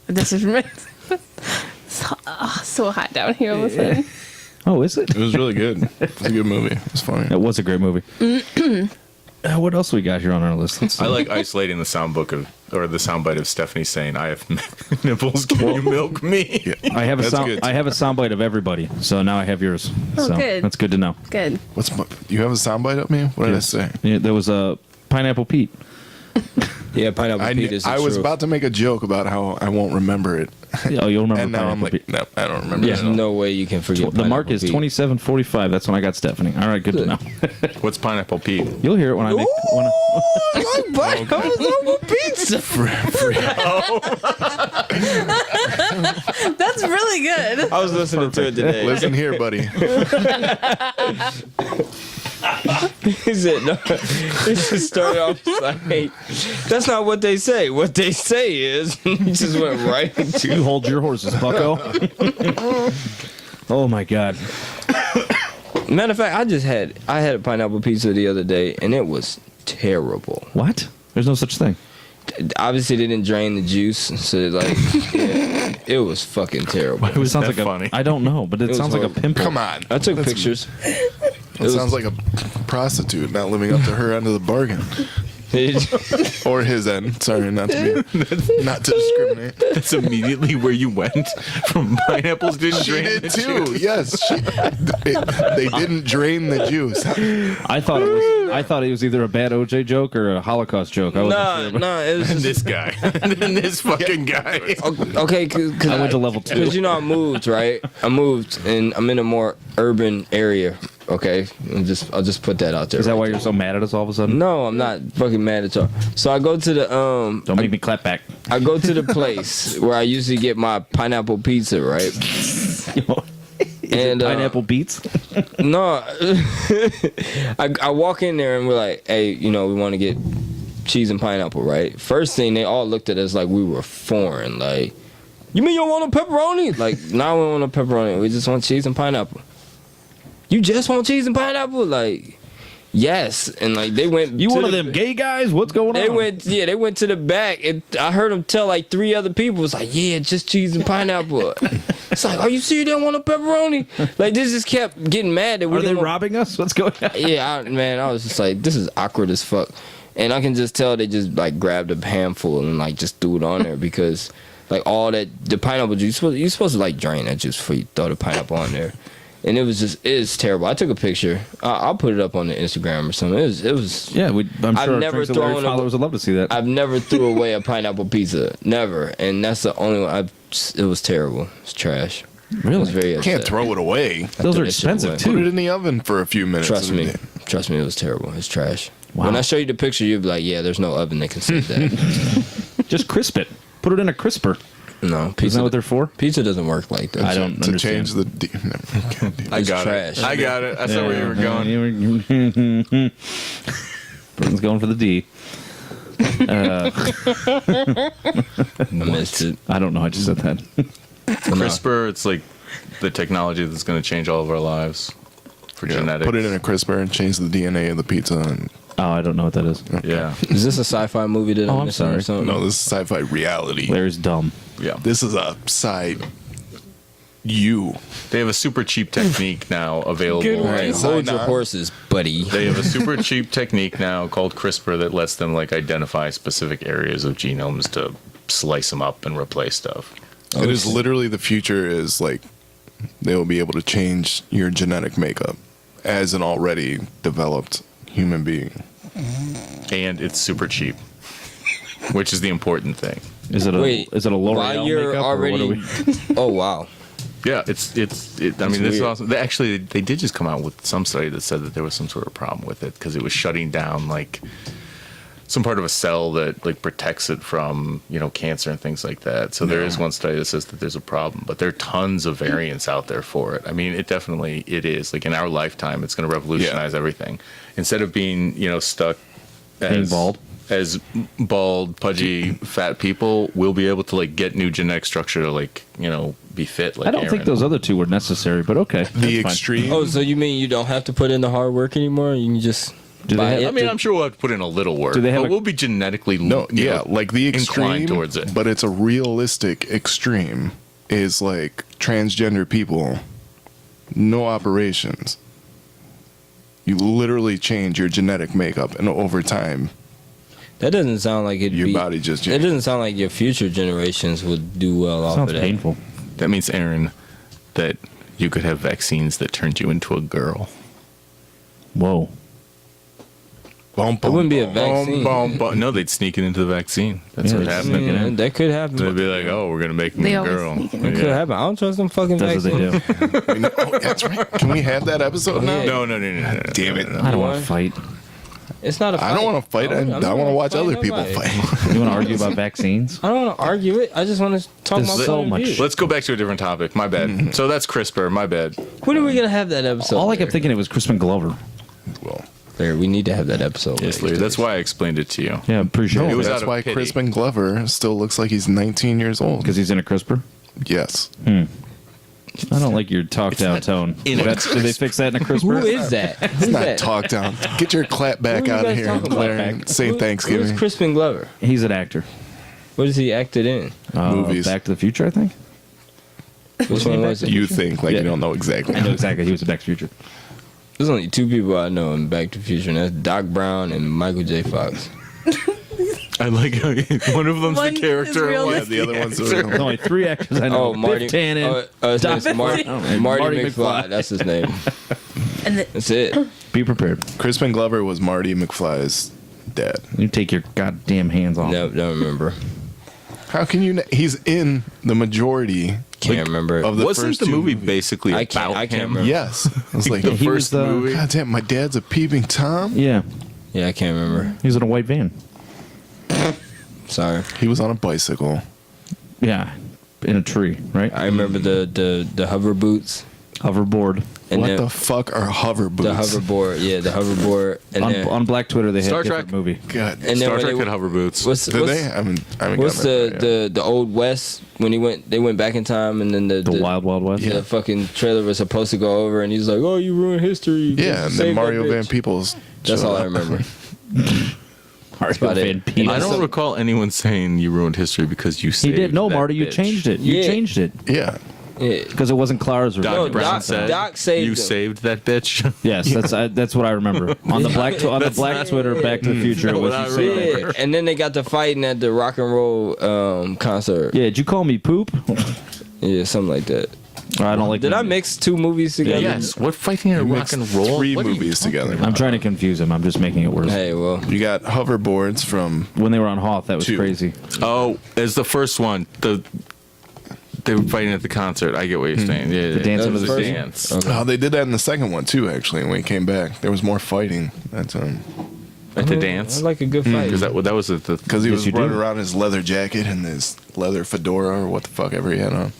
This is so hot down here all of a sudden. Oh, is it? It was really good. It was a good movie. It was funny. It was a great movie. What else we got here on our list? Let's see. I like isolating the soundbite of Stephanie saying, "I have nipples. Can you milk me?" I have a That's good. I have a soundbite of everybody, so now I have yours. Oh, so good. that's good to know. Good. You have a soundbite of me? What did Yes. I say? Yeah, there was a Pineapple Pete. Yeah, Pineapple Pete is the I was truth. about to make a joke about how I won't remember it, Oh, you'll remember and now I'm Pineapple like, Pete. no, I don't remember. There's it at all. no way you can forget. The mark Pineapple is Pete. 27:45. That's when I got Stephanie. All right, good to Good. know. What's Pineapple Pete? You'll hear it when I make. When Pineapple pizza. That's really good. I was listening to it today. Listen here, buddy. He said, no. He just started off like, that's not what they say. What they say is, he just went right into you hold your horses, bucko. Oh my God. Matter of fact, I had a pineapple pizza the other day, and it was terrible. What? There's no such thing. Obviously, they didn't drain the juice, so like, yeah, it was fucking terrible. It sounds that like funny? I don't know, but it was sounds like a horrible. pimple. Come on. I took pictures. It sounds like a prostitute not living up to her end of the bargain, or his end. Sorry, not to discriminate. That's immediately where you went from pineapples didn't She drain did the too. juice. Yes, they didn't drain the juice. I thought it was either a bad OJ joke or a Holocaust joke. I wasn't sure. Nah, it was And just this guy, and then this fucking guy. okay. Cause I went to level 2. Because you know I moved, right? I moved, and I'm in a more urban area. Okay, I'll just put that out there. Is that right why there. you're so mad at us all of a sudden? No, I'm not fucking mad at y'all. So I go to the Don't make me clap back. I go to the place where I usually get my pineapple pizza, right? And Pineapple beets? no, I walk in there and we're like, hey, we want to get cheese and pineapple, right? First thing, they all looked at us like we were foreign. Like, you mean you don't want a pepperoni? Like, no, we don't want a pepperoni. We just want cheese and pineapple. You just want cheese and pineapple? Like, yes. And like they went. You to one of the- them gay guys? What's going They on? went to the back, and I heard them tell like 3 other people. It's like, yeah, just cheese and pineapple. It's like, are you sure you don't want a pepperoni? Like, this just kept getting mad that we Are they didn't want- robbing us? What's going on? Yeah, I was just like, this is awkward as fuck. And I can just tell they just like grabbed a handful and like just threw it on there because like all that the pineapple juice you're supposed to like drain that juice before you throw the pineapple on there. And it is terrible. I took a picture. I'll put it up on the Instagram or something. It was. Yeah, I'm I've sure our never Drinks of Larry thrown a- followers would love to see that. I've never threw away a pineapple pizza. Never. And that's the only one. It was terrible. It's trash. I was very upset. Can't throw it away. I Those threw are that shit expensive, away. too. Put it in the oven for a few minutes. Trust me. Trust me, it was terrible. It's trash. Wow. When I show you the picture, you'll be like, yeah, there's no oven that can save that. Just crisp it. Put it in a crisper. No, Isn't pizza. that what they're for? Pizza doesn't work like that. I don't to understand. change the. I It's got trash. it. I got it. I saw where you were going. Burton's going for the D. I missed it. I don't know. I just said that. CRISPR, it's like the technology that's going to change all of our lives for genetics. Put it in a crisper and change the DNA of the pizza. And Oh, I don't know what that is. Yeah. Is this a sci-fi movie that Oh, I'm I'm missing or sorry. something? no, this is sci-fi reality. Larry's dumb. Yeah. This is a side. You. They have a super cheap technique now available. Good All right, Right. hold your Sign on. horses, buddy. They have a super cheap technique now called CRISPR that lets them like identify specific areas of genomes to slice them up and replace stuff. It is literally the future. Is like they will be able to change your genetic makeup as an already developed human being. And it's super cheap, which is the important thing. Is it a Wait, L'Oreal while you're makeup or what already, are we? oh wow, Yeah, I mean, this is weird. awesome. They did just come out with some study that said that there was some sort of problem with it because it was shutting down like some part of a cell that like protects it from cancer and things like that. So there is one study that says that there's a problem, but there are tons of variants out there for it. I mean, it is like in our lifetime, it's going to revolutionize everything. Instead of being stuck Being bald. as bald, pudgy, fat people, we'll be able to like get new genetic structure to like be fit. Like I don't think Aaron. those other two were necessary, but okay. The that's fine. extreme. oh, so you mean you don't have to put in the hard work anymore? You can just Do they buy have- it? I mean, I'm sure we'll have to put in a little work. Do they have but a- we'll be genetically No, yeah, like the inclined extreme towards it. but it's a realistic extreme. Is like transgender people, no operations. You literally change your genetic makeup, and over time, That doesn't sound like it'd your be. body just It changes. doesn't sound like your future generations would do well off Sounds of that. painful. That means, Aaron, that you could have vaccines that turned you into a girl. Whoa. Bum, It wouldn't be a vaccine. But no, they'd sneak it into the vaccine. That's Yeah, what they'd happened. sneak it in. That could happen. They'd be like, "Oh, we're gonna make them They a always girl." sneak it It could happen. I don't trust them fucking That's what they vaccines. do. We know- oh, that's right. Can we have that episode now? No. Damn it. I don't want Why? to fight. It's not a fight. I don't want to fight. I I'm want not to watch fighting other people nobody. fight. You want to argue about vaccines? I don't want to argue it. I just want to talk There's about so point of much- view. Let's go back to a different topic. My bad. So that's CRISPR. My bad. When are we gonna have that episode? All I kept thinking it was Crispin Glover. Well, Larry, we need to have that episode. Yes, Larry. That's why I explained it to you. Yeah, appreciate no, It was that's out of why pity. Crispin Glover still looks like he's 19 years old. because he's in a CRISPR. Yes. I don't like your talked out tone. in a Did they fix that in a CRISPR? Who is that? Who's Not that? talk down. Get your clap back Who are you out of guys here, talking about? Larry. and Say Who's Thanksgiving. Crispin Glover? He's an actor. What has he acted in? Movies. Back to the Future, I think. Which one was it? You think like Yeah. you don't know exactly. I know exactly. He was in Back to the Future. There's only two people I know in Back to the Future, and that's Doc Brown and Michael J. Fox. I like how one of them's One the is character. real. and Yeah, one's the other one's There's only three actors I know. Oh, Marty. Biff Tannen. His name's Marty McFly. McFly. That's his name. And That's it. Be prepared. Crispin Glover was Marty McFly's dad. You take your goddamn hands off. No, don't remember. How can you? He's in the majority. Can't remember. Of the Wasn't first the two movie movies. basically I can't about him? remember. Yes. I was like, Yeah, he was first the movie. God damn, my dad's a peeping Tom. Yeah, Yeah, I can't remember. he was in a white van. Sorry. He was on a bicycle. Yeah, in a tree, right? I remember the hover boots Hoverboard. and What then the fuck are hover boots? the hoverboard. Yeah, the hoverboard. And then On Black Twitter, they had Star a different Trek? movie. God. and then Star when Trek they- had hover boots. What's Did they? I haven't what's gotten that far yet. the Old West when they went back in time and then The Wild Wild West. the fucking trailer was supposed to go over and he's like, oh, you ruined history. Yeah, and Save then that Mario bitch." Van Peebles. That's showed all I up. remember. Mario about it. Van Peebles. I don't some- recall anyone saying you ruined history because you He saved did. No, that Marty, you bitch. changed it. You Yeah. changed it Yeah. Yeah. because it wasn't Clara's Doc original. No, Brown Doc- said Doc saved you him. saved that bitch. Yes, that's what I remember. On the Black That's not- Twitter, Back to the Future, it not was what I you saying that. Yeah, and then they got to fighting at the rock and roll concert. Yeah, did you call me poop? Yeah, something like that. I don't like. Did that. I mix two movies together? Yes. What fighting at rock Mixed and roll? 3 What are you movies talking together. I'm trying to confuse him. I'm just making it worse. Hey, well, You got hoverboards from When they were on Hoth, that was 2. crazy. Oh, as the first one, they were fighting at the concert. I get what you're saying. Yeah, The Dance that Under was the a Sea? dance. Okay. Oh, they did that in the second one too. Actually, when he came back, there was more fighting that time. at the dance? I like a good fight. Because that was the Because he Yes, was you do. running around in his leather jacket and his leather fedora or what the fuck ever he had on.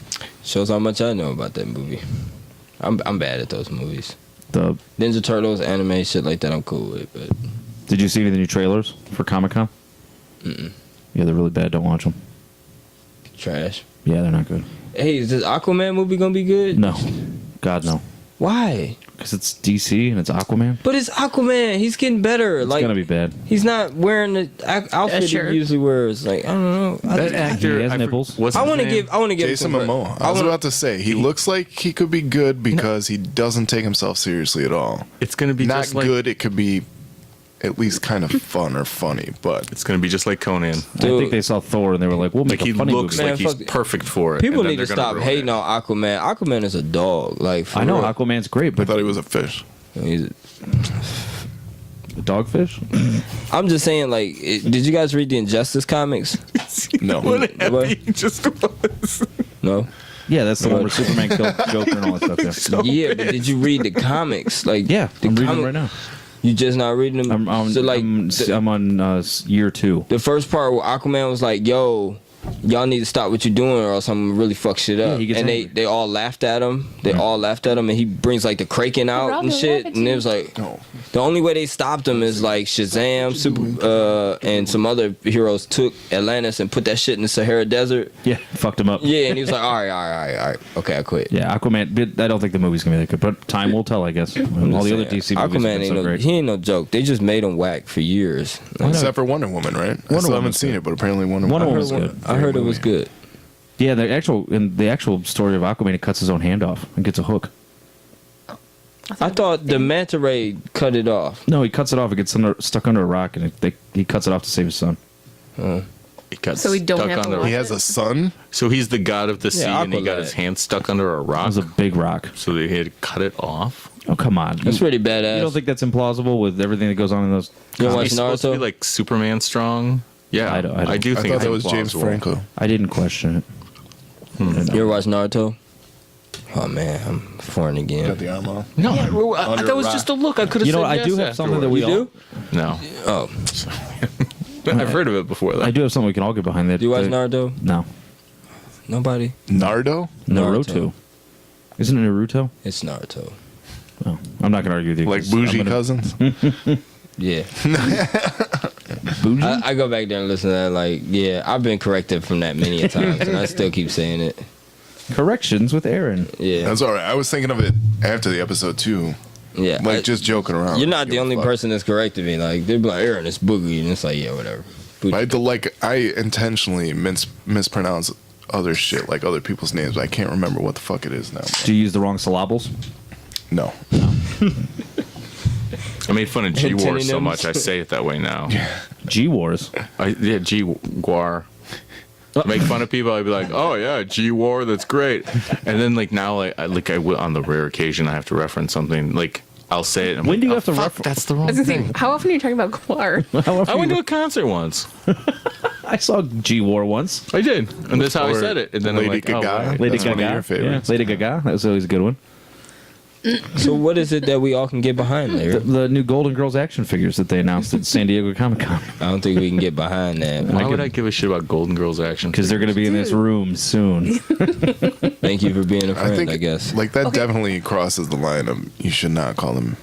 Shows how much I know about that movie. I'm bad at those movies. The Ninja Turtles, anime, shit like that. I'm cool with, but Did you see any of the new trailers for Comic-Con? Yeah, they're really bad. Don't watch them. trash. Yeah, they're not good. Hey, is this Aquaman movie gonna be good? No. God, no. Why? Because it's DC and it's Aquaman. But it's Aquaman. He's getting better. It's like going to be bad. he's not wearing the outfit sure. he usually wears. Like I don't know. that actor. He has I nipples. What's I his want to name? give. Jason some- Momoa. I was about to say, he looks like he could be good because he doesn't take himself seriously at all. It's gonna be Not just like good, it could be at least kind of fun or funny, but it's gonna be just like Conan. I think they saw Thor and they were like, we'll make Like he a funny looks movie. Man, like he's fuck- perfect for it. People and then need to they're gonna stop ruin hating it. on Aquaman. Aquaman is a dog. Like for I know real. Aquaman's great, I but thought he was a fish. He's- Dogfish? I'm just saying. Like, did you guys read the Injustice comics? No. What What? he just was. No. Yeah, that's the one where Superman killed Joker and all that stuff. Yeah, Yeah, but did you read the comics? Like, yeah the I'm reading them comic- right now. You just not reading them. I'm on, so like, I'm on year 2. the first part where Aquaman was like, "Yo, y'all need to stop what you're doing, or else I'm gonna really fuck shit Yeah, up." he gets And angry. they all laughed at him. They all laughed at him, and he brings like the Kraken out Rob, and they'll shit. laugh at And it you. was like, No. the only way they stopped him is like Shazam, and some other heroes took Atlantis and put that shit in the Sahara Desert. Yeah, fucked him up. Yeah, and he was like, all right, okay, I quit. Yeah, Aquaman. But I don't think the movie's gonna be that good, but time will tell, I guess. I'm All just the other saying, DC movies have Aquaman been ain't so no, great. he ain't no joke. They just made him whack for years. Except for Wonder Woman, right? I still haven't Woman's seen good. it, but apparently Wonder Wonder Woman. Woman's good. I heard it was good. Yeah, the actual story of Aquaman, he cuts his own hand off and gets a hook. I thought the manta ray cut it off. No, he cuts it off. It gets stuck under a rock, and he cuts it off to save his son. He got So we don't stuck have to under. watch He has a son? So he's the god of the sea, and he got Aqualad. his hand stuck under a It rock. was a big rock. So they had to cut it off. Oh, come on. That's pretty badass. You don't think that's implausible with everything that goes on in those? You Is watch he supposed to Naruto? be like Superman strong? Yeah, I don't- I do I think thought it's that was James plausible. Franco. I didn't question it. You ever watch Naruto? Oh man, I'm foreign again. Got the arm off. No, Under that was rock. just a look. I could have. You know said what? I yes do have something that we You do? all. No, Oh, I've heard of it before. Though. I do have something we can all get behind. That do you watch that- Naruto? No, Nobody. Nardo? Naruto. Isn't it Naruto? It's Naruto. Oh, I'm not gonna argue with you. Like 'cause bougie I'm gonna- cousins? Yeah, Bougie. I go back there and listen to that. Like, yeah, I've been corrected from that many a times, and I still keep saying it. Corrections with Aaron. Yeah, That's all right. I was thinking of it after the episode, too. yeah. Like, just joking around. You're not the Give a only fuck. person that's corrected me. Like, they'd be like, "Aaron, it's boogie," and it's like, yeah, whatever. Boogie. I intentionally mispronounce other shit, like other people's names, but I can't remember what the fuck it is now. Do you use the wrong syllables? No. I made fun of G War so Antonyms. much. I say it that way now. G Wars. G War. Make fun of people. I'd be like, "Oh yeah, G War, that's great." And then like now, I will on the rare occasion I have to reference something. Like I'll say it. And I'm When like, do you "Oh, have to fuck, refer- That's the wrong I was gonna say, thing. how often are you talking about Guar? I went to a concert once. I saw G War once. I did, and that's how I Or said it. And then Lady I'm like, Gaga. "Oh, right." Lady That's Gaga. one of your favorites. Yeah, Lady Gaga. That was always a good one. So, what is it that we all can get behind there? The new Golden Girls action figures that they announced at San Diego Comic Con. I don't think we can get behind that. Why would I give a shit about Golden Girls action? Because they're going to be in this room soon. Thank you for being a friend, I think, I guess. like, that Okay. definitely crosses the line of you should not call them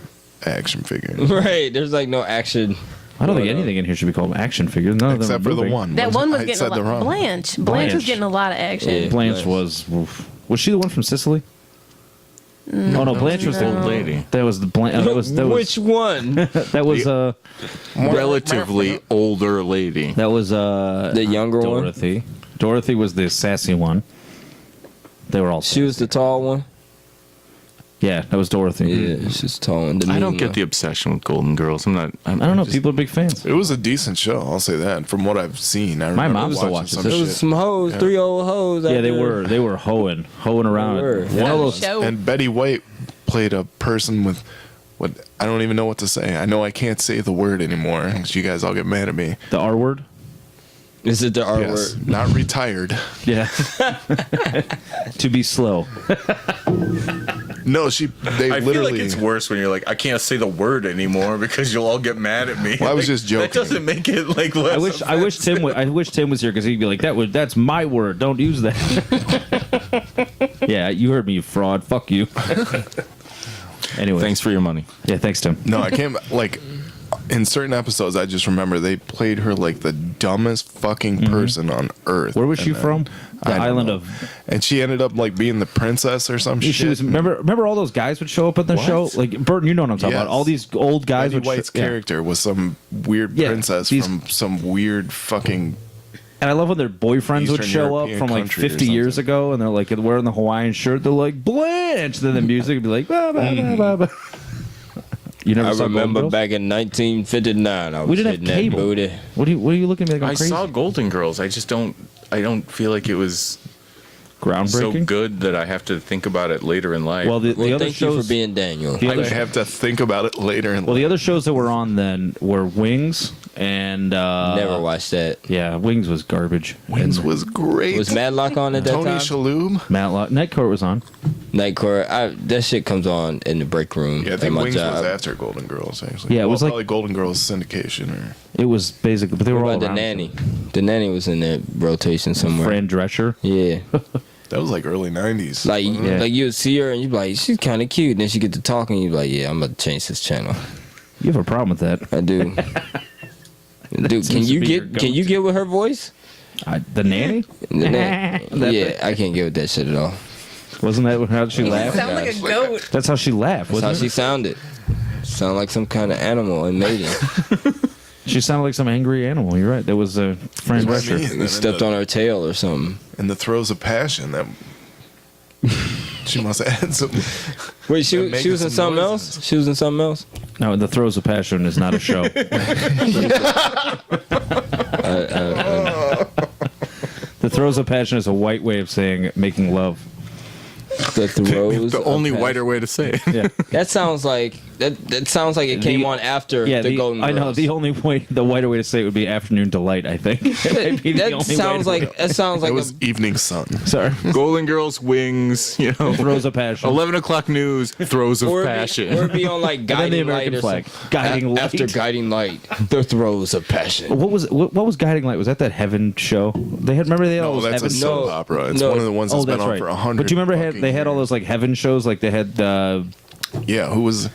action figures. Right, there's like no action. I don't think anything in here should be called action figures. None of them Except are for the moving. one. That one was I getting a said the lot. wrong. Blanche was Blanche. getting a lot of action. Yeah. Blanche was. Was she the one from Sicily? Oh no, Blanche was the Old lady, That was the Blanche. Which one? That was relatively older lady. The younger one? Dorothy. Dorothy was the sassy one. They were all. She was the tall one. Yeah, that was Dorothy. Yeah, she's tall and the I don't mean get one. the obsession with Golden Girls. I'm not. I don't know. People are big fans. It was a decent show, I'll say that. From what I've seen, I My remember mom still watching watches some it. There was shit. some hoes, Yeah. 3 old hoes. Yeah, out they there. were hoeing around. They were. One That of those. show. And Betty White played a person with what I don't even know what to say. I know I can't say the word anymore because you guys all get mad at me. The R word. Is it the R Yes, word? not retired. Yeah. To be slow. No, they I literally. feel like it's worse when you're like, I can't say the word anymore because you'll all get mad at me. Well, I was Like, just joking. That doesn't make it like less. I wish Tim was here because he'd be like, that's my word. Don't use that. Yeah, you heard me, you fraud. Fuck you. Anyway, Thanks for your money. Yeah, thanks, Tim. No, I can't. Like, in certain episodes, I just remember they played her like the dumbest fucking person on earth. Where was she And then- from? The I don't island know. of. And she ended up like being the princess or some She shit. was, remember all those guys would show up at the What? show? Like, Burton, you know what I'm talking Yes. about. All these old guys Betty would White's yeah. character was some weird Yeah, princess these- from some weird fucking. And I love when their boyfriends would Eastern show up European from like country or 50 years something. ago, and they're like wearing the Hawaiian shirt. They're like Blanche. Then the music would be like. Bah, bah, bah, bah, bah. You never I saw Golden remember Girls? back in 1959. I was We didn't have hitting that cable. booty. What are you looking at me like I'm I crazy? saw Golden Girls. I just don't. I don't feel like it was so Groundbreaking. good that I have to think about it later in life. Well, the Well, other thank shows. you for being Daniel. the I other, have to think about it later. well, the other shows that were on then were Wings and Never watched that. Yeah, Wings was garbage. Wings And was great. Was Madlock on at that Tony time? Shalhoub? Matlock. Night Court was on. Night Court. That shit comes on in the break room Yeah, I at think my Wings job. was after Golden Girls, actually. Yeah, it was like- probably Golden Girls syndication or. It was basically, but they were What all about the around. nanny? The nanny was in that rotation somewhere. Fran Drescher. Yeah, That was like early '90s. like Yeah. like you would see her and you'd be like, she's kind of cute. And then she get to talking, you'd be like, yeah, I'm gonna change this channel. You have a problem with that? I do. Dude, seems to be your can you get with her voice? The nanny? Yeah, I can't get with that shit at all. Wasn't that how she You laughed? sound like a goat. That's how she laughed. That's how Wasn't she it? sounded. Sound like some kind of animal in mating. She sounded like some angry animal. You're right. That was Fran That's what I Drescher. mean. You stepped on her tail or something. In the throes of passion, that she must have had some. Wait, she making was in some something noises. else? She was in something else? No, The Throes of Passion is not a show. The Throes of Passion is a white way of saying making love. The throws. the of only passion. whiter way to say it. Yeah. That sounds like it came on after Yeah, the Golden I know. Girls. The only way, the whiter way to say it would be Afternoon Delight, I think. It might be the that only sounds way to- like that sounds It like was a, Evening Sun. Sorry. Golden Girls, Wings, you know. Throes of Passion. 11 o'clock news, throes of or passion. It'd be on like then the Guiding American Light or flag. something. Guiding Light. After Guiding Light, the throes of passion. What was Guiding Light? Was that Heaven show? They had all No, those that's a Heaven. soap No, opera. It's no. one of the ones Oh, that's been that's on right. for 100. But do you remember fucking they had all years. those like Heaven shows? Like they had Yeah, who was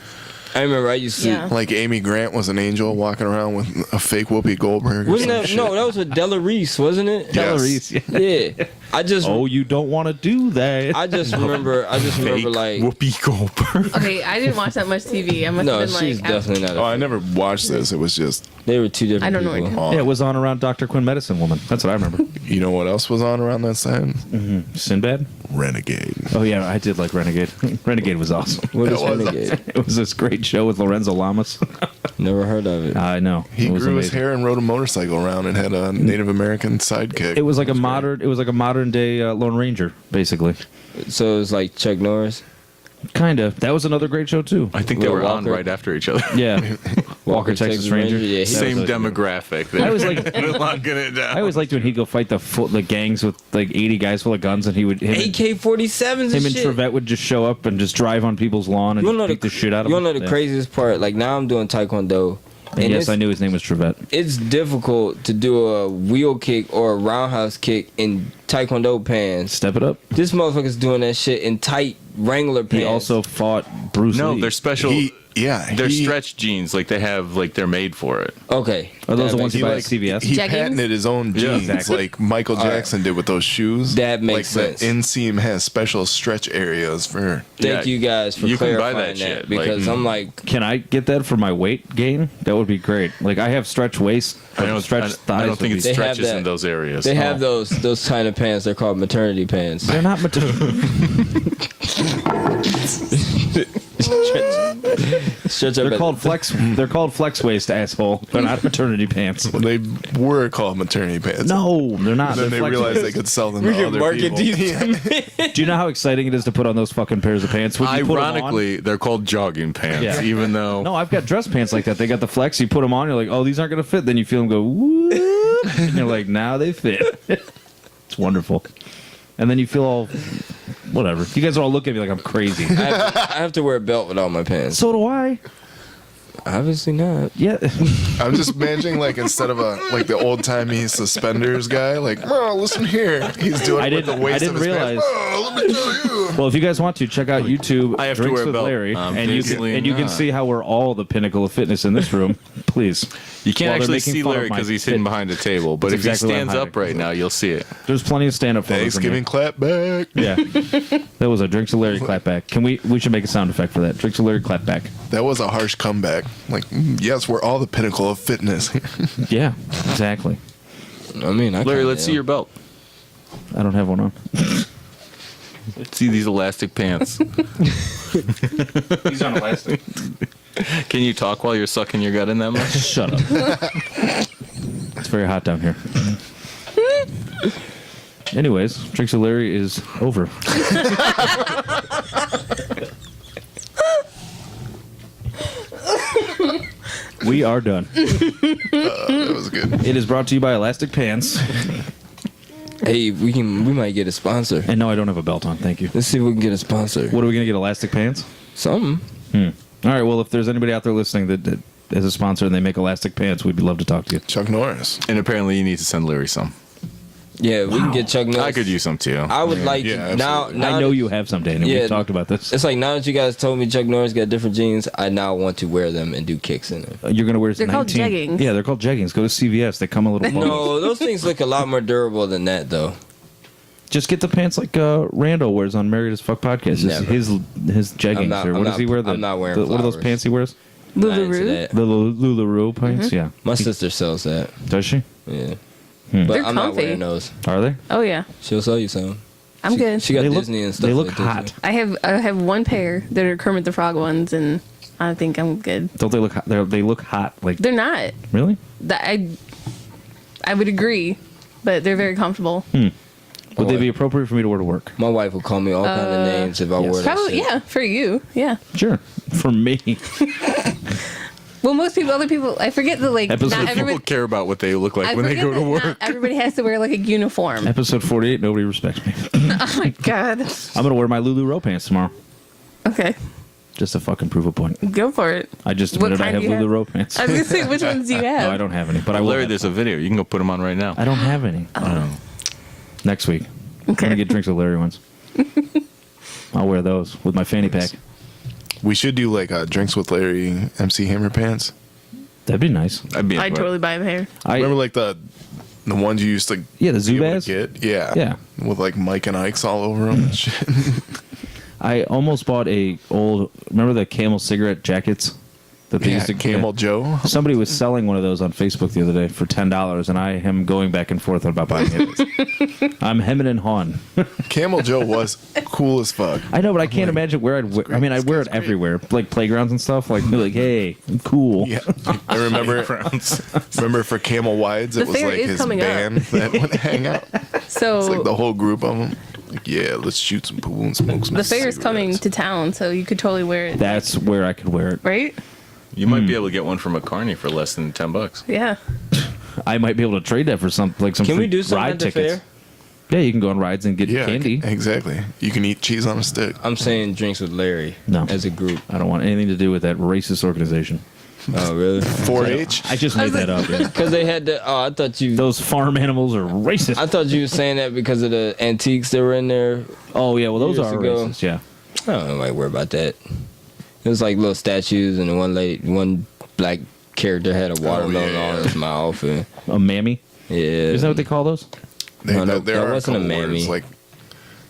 I remember I used to. Yeah. like Amy Grant was an angel walking around with a fake Whoopi Goldberg. Or Wasn't some that shit. no? That was with Della Reese, wasn't it? Yes. Reese. Yeah. Yeah. I just. Oh, you don't want to do that. I just remember. I just remember like. Whoopi Goldberg. Okay, I didn't watch that much TV. I must No, have been she's like, out. definitely not. Oh, I never watched this. It was just. They were two different. I don't know people. what Yeah, it was on around Dr. Quinn Medicine Woman. That's what I remember. You know what else was on around that time? Sinbad? Renegade. Oh, yeah, I did like Renegade. Renegade was awesome. What is That was Renegade? It was this great show with Lorenzo Lamas. Never heard of it. I know. He it was grew his amazing. hair and rode a motorcycle around and had a Native American sidekick. It was like a great. modern. It was like a modern day Lone Ranger, basically. So it was like Chuck Norris. Kind of. That was another great show too. I think they Will were on Walker. right after each other. Yeah. Walker Texas Ranger. Yeah, he- Same was a- demographic. I was like, locking it down. I always liked when he'd go fight the gangs with like 80 guys full of guns, and he would him and AK-47s and shit. Trevette would just show up and just drive on people's lawn and You wanna know beat the shit out of You them. wanna know the craziest part? Like now I'm doing Taekwondo. And And yes, it's, I knew his name was Trevette. it's difficult to do a wheel kick or a roundhouse kick in Taekwondo pants. Step it up. This motherfucker's doing that shit in tight Wrangler pants. He also fought Bruce no, Lee. they're special. They're he- stretch jeans. Like they have, like they're made for it. Okay. Are those That the ones makes you buy at sense. CVS? He Jeggings? patented his own Yeah, jeans, exactly. like Michael Jackson did with those shoes. That makes like sense. The inseam has special stretch areas for. Thank Yeah, you guys for you can buy clarifying that that, shit, because like- I'm like, Can I get that for my weight gain? That would be great. Like I have stretch waist, stretch thighs. I don't think would it be- They have stretches that. in those areas. they have those kind of pants. They're called maternity pants. They're not maternal. Stretch up They're at- called flex. They're called flex waist, asshole. They're not maternity pants. They were called maternity pants. No, they're not. Then They're they flex realized they waist. could sell them We to can other market people. these. Do you know how exciting it is to put on those fucking pairs of pants? When you put 'em on- Ironically, they're called jogging pants, Yeah. even though No, I've got dress pants like that. They got the flex. You put them on, you're like, oh, these aren't going to fit. Then you feel them go, whoop, and you're like, now they fit. It's wonderful. And then you feel all whatever. You guys all look at me like I'm crazy. I have to wear a belt without my pants. So do I. Obviously not. Yeah. I'm just imagining like instead of like the old timey suspenders guy, like, oh, listen here, he's doing I it with didn't- the waist I didn't of his realize. pants. Oh, let me tell you. Well, if you guys want to check out YouTube, I have to Drinks wear a with belt. Larry, and Obviously you can not. see how we're all the pinnacle of fitness in this room. Please. You can't While they're actually making see fun of Larry my because he's hidden fit- behind a table. But That's if exactly he why I'm stands up hiding. right now, you'll see it. There's plenty of stand-up photos. of me. Thanksgiving clap back. Yeah. That was a Drinks with Larry clapback. We should make a sound effect for that. Drinks with Larry clapback. That was a harsh comeback. Like, yes, we're all the pinnacle of fitness. Yeah, exactly. I mean, Larry, let's see your belt. I don't have one on. Let's see these elastic pants. These aren't elastic. Can you talk while you're sucking your gut in that much? Shut up. It's very hot down here. Anyways, Drinks with Larry is over. We are done. That was good. It is brought to you by Elastic Pants. Hey, we might get a sponsor. And no, I don't have a belt on. Thank you. Let's see if we can get a sponsor. What are we going to get? Elastic Pants? Something. All right. Well, if there's anybody out there listening that is a sponsor and they make Elastic Pants, we'd love to talk to you. Chuck Norris. And apparently you need to send Larry some. Yeah, we can get Chuck Norris. I could use some too. I would like Yeah, now. absolutely. Now I know you have some, Dan, and Yeah. we've talked about this. It's like now that you guys told me Chuck Norris got different jeans, I now want to wear them and do kicks in them. You're going to wear They're called 19 jeggings. Yeah, they're called jeggings. Go to CVS. They come a little bundle. No, those things look a lot more durable than that, though. Just get the pants like Randall wears on Married as Fuck podcast. Never. His jeggings. I'm not- or I'm what does not- he wear? I'm not wearing What are those flowers. pants he wears? Not into Lularoe. that. The Lularoe pants? Yeah. My sister sells that. Does she? Yeah. Hmm. But They're I'm not comfy. wearing those. Are they? Oh yeah, She'll sell you some. I'm good. She got They look- Disney and stuff. they look like hot. Disney. I have one pair that are Kermit the Frog ones, and I think I'm good. Don't they look hot? They look hot. Like, They're not. really? I would agree, but they're very comfortable. Would they be appropriate for me to wear to work? My wife will call me all kind of names if I yes. wear that Probably, shit. yeah, for you, yeah. Sure. For me. Well, most people, other people, I forget that like Episode not four. People everybody. care about what they look like I when they forget go to that work. not everybody has to wear like a uniform. Episode 48, nobody respects me. Oh my god. I'm going to wear my Lularoe pants tomorrow. Okay, Just to fucking prove a point. go for it. I just What admitted I kind have do you have? Lularoe pants. I was gonna say which ones do you have? No, I don't have any, but I will. Larry, have there's a video. You can go put them on right now. I don't have any. Next week. I'm Okay. going to get Drinks with Larry ones. I'll wear those with my fanny pack. We should do like Drinks with Larry MC Hammer pants. That'd be nice. I'd be. I'd totally buy a pair. Remember like the ones you used to Yeah, the be able to Zubaz? get? Yeah. Yeah. With like Mike and Ike's all over them and shit. I almost bought remember the Camel cigarette jackets that they Yeah, used to Camel Joe. Somebody was selling one of those on Facebook the other day for $10, and I am going back and forth about buying it. I'm hemming and hawing. Camel Joe was cool as fuck. I know, but I can't imagine where I'd wear. I mean, I'd wear it everywhere, like playgrounds and stuff. Like, be like, hey, I'm cool. Yeah. I remember for Camel Wides, The it was fair like is his coming up. band that would hang out. So It's like the whole group of them. Like, yeah, let's shoot some pool and smoke some the fair is coming cigarettes. to town, so you could totally wear it. That's where I could wear it. Right? You might be able to get one from a Carney for less than $10. Yeah. I might be able to trade that for some Can free we do something ride at the tickets. fair? Yeah, you can go on rides and get Yeah, candy. exactly. You can eat cheese on a stick. I'm saying Drinks with Larry. No. As a group. I don't want anything to do with that racist organization. Oh, really? 4-H. I just made that up. Yeah. Because they had the. Oh, I thought you. Those farm animals are racist. I thought you were saying that because of the antiques that were in there. Oh yeah, well those Years are ago. racist. Yeah. I don't know, worry about that. It was like little statues, and one black character had a watermelon yeah. on his mouth. And, A mammy. yeah. Isn't that what they call those? No, there that are wasn't a couple words, mammy. Like,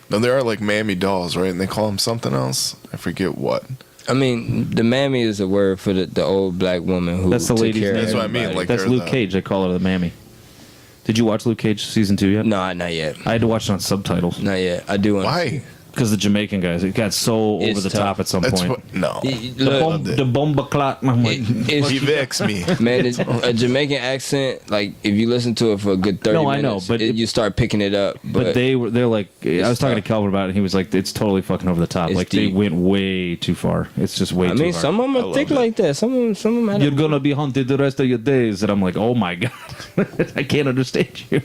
no, there are like mammy dolls, right? And they call them something else. I forget what. I mean, the mammy is a word for the old black woman who That's the took lady's care of name. That's what I mean, everybody. like- That's they're Luke the- Cage. They call her the mammy. Did you watch Luke Cage season 2 yet? No, not yet. I had to watch it on subtitles Not yet. I do want. Why? because the Jamaican guys, it got so It's over the tough. top at some That's point. what, no. Look, The bomba clot. I'm like, it's, He vexed me. man, a Jamaican accent, like if you listen to it for a good 30 No, I know, minutes, but you start picking it up. but they're like, I was talking to tough. Calvin about it, and he was like, it's totally fucking over the top. It's Like deep. they went way too far. It's just way I too mean, far. some of them are thick like that. Some of them had You're gonna be hunted the rest of your days, and I'm like, oh my god, I can't understand you.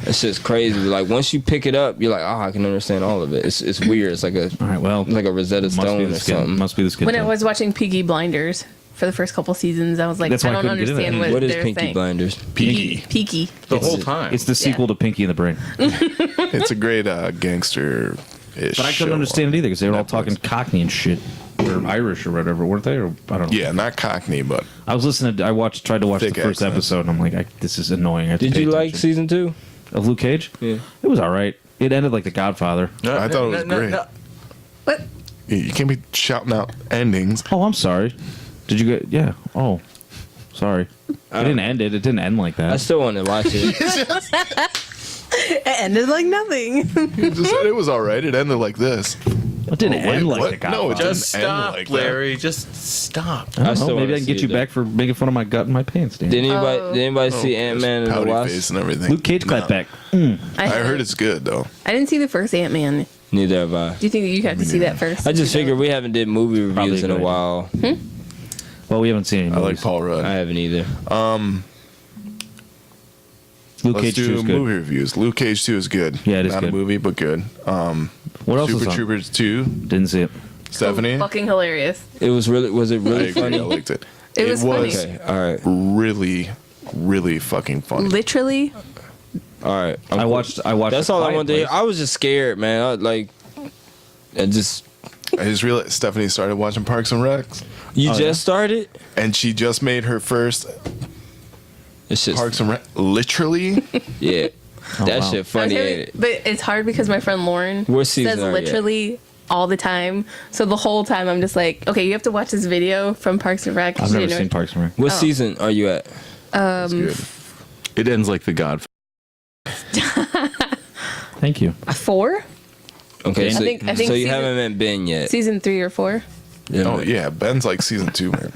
It's just crazy. Like once you pick it up, you're like, oh, I can understand all of it. It's weird. It's like a All right, well, like a Rosetta must be Stone the or skin. something. Must be the skin. When I tone. was watching Peaky Blinders for the first couple seasons, I was like, That's why I I don't couldn't get into understand that. what What is they're Pinky saying. Blinders? Peaky. The whole time. It's the sequel to Pinky and the Brain. It's a great gangster. But I couldn't understand it either because they were all talking Cockney and shit, or Irish or whatever, weren't they? Or I don't know. Yeah, not Cockney, but I was listening. Tried to watch the Thick first accent. episode, and I'm like, this is annoying. I have to Did pay you like attention. season 2? of Luke Cage? Yeah. It was all right. It ended like The Godfather. I thought it was great. What? You can't be shouting out endings. Oh, I'm sorry. Did you get? Yeah. Oh, sorry. It didn't end it. It didn't end like that. I still want to watch it. It ended like nothing. You just said it was all right. It ended like this. It didn't Oh, wait, end like what? The Godfather. No, it Just didn't end stop, like that. Larry. Just stop. I don't I still know. Maybe wanna I can get see you it, back for making fun of my gut and my pants, Dan. Did anybody Oh. did anybody see Ant Man and the Pouty Wasp? face and everything. Luke Cage clap back. I heard it's good though. I didn't see the first Ant-Man. Neither have I. Do you think that you have to see that first? I just figured we haven't did movie Probably reviews in a good. while. Well, we haven't seen any I like movies. Paul Rudd. I haven't either. Luke Let's Cage 2 do is good. movie reviews. Luke Cage 2 is good. Yeah, it is Not good. a movie, but good. What else Super was on? Troopers 2. Didn't see it. Stephanie. Fucking hilarious. It was it I really agree. funny? I liked it. It was funny. Okay, all right, really, really fucking funny. Literally, all right. I watched. That's A all I Quiet wanted to hear. Place. I was just scared, man. I just I just realized Stephanie started watching Parks and Recs, you Oh, just yeah? started. and she just made her first It's just Parks and Rec. Literally, yeah. That wow. shit funny, I'm ain't telling you, it? but it's hard because my friend Lauren What season says are you at? literally all the time. So the whole time I'm just like, okay, you have to watch this video from Parks and Rec. I've You never know, seen Parks and Rec. What season are you at? it's good. It ends like The Godfather. Thank you. 4, Okay, so, I think so you season- haven't been yet. season 3 or 4. Oh yeah, Ben's like season 2, man.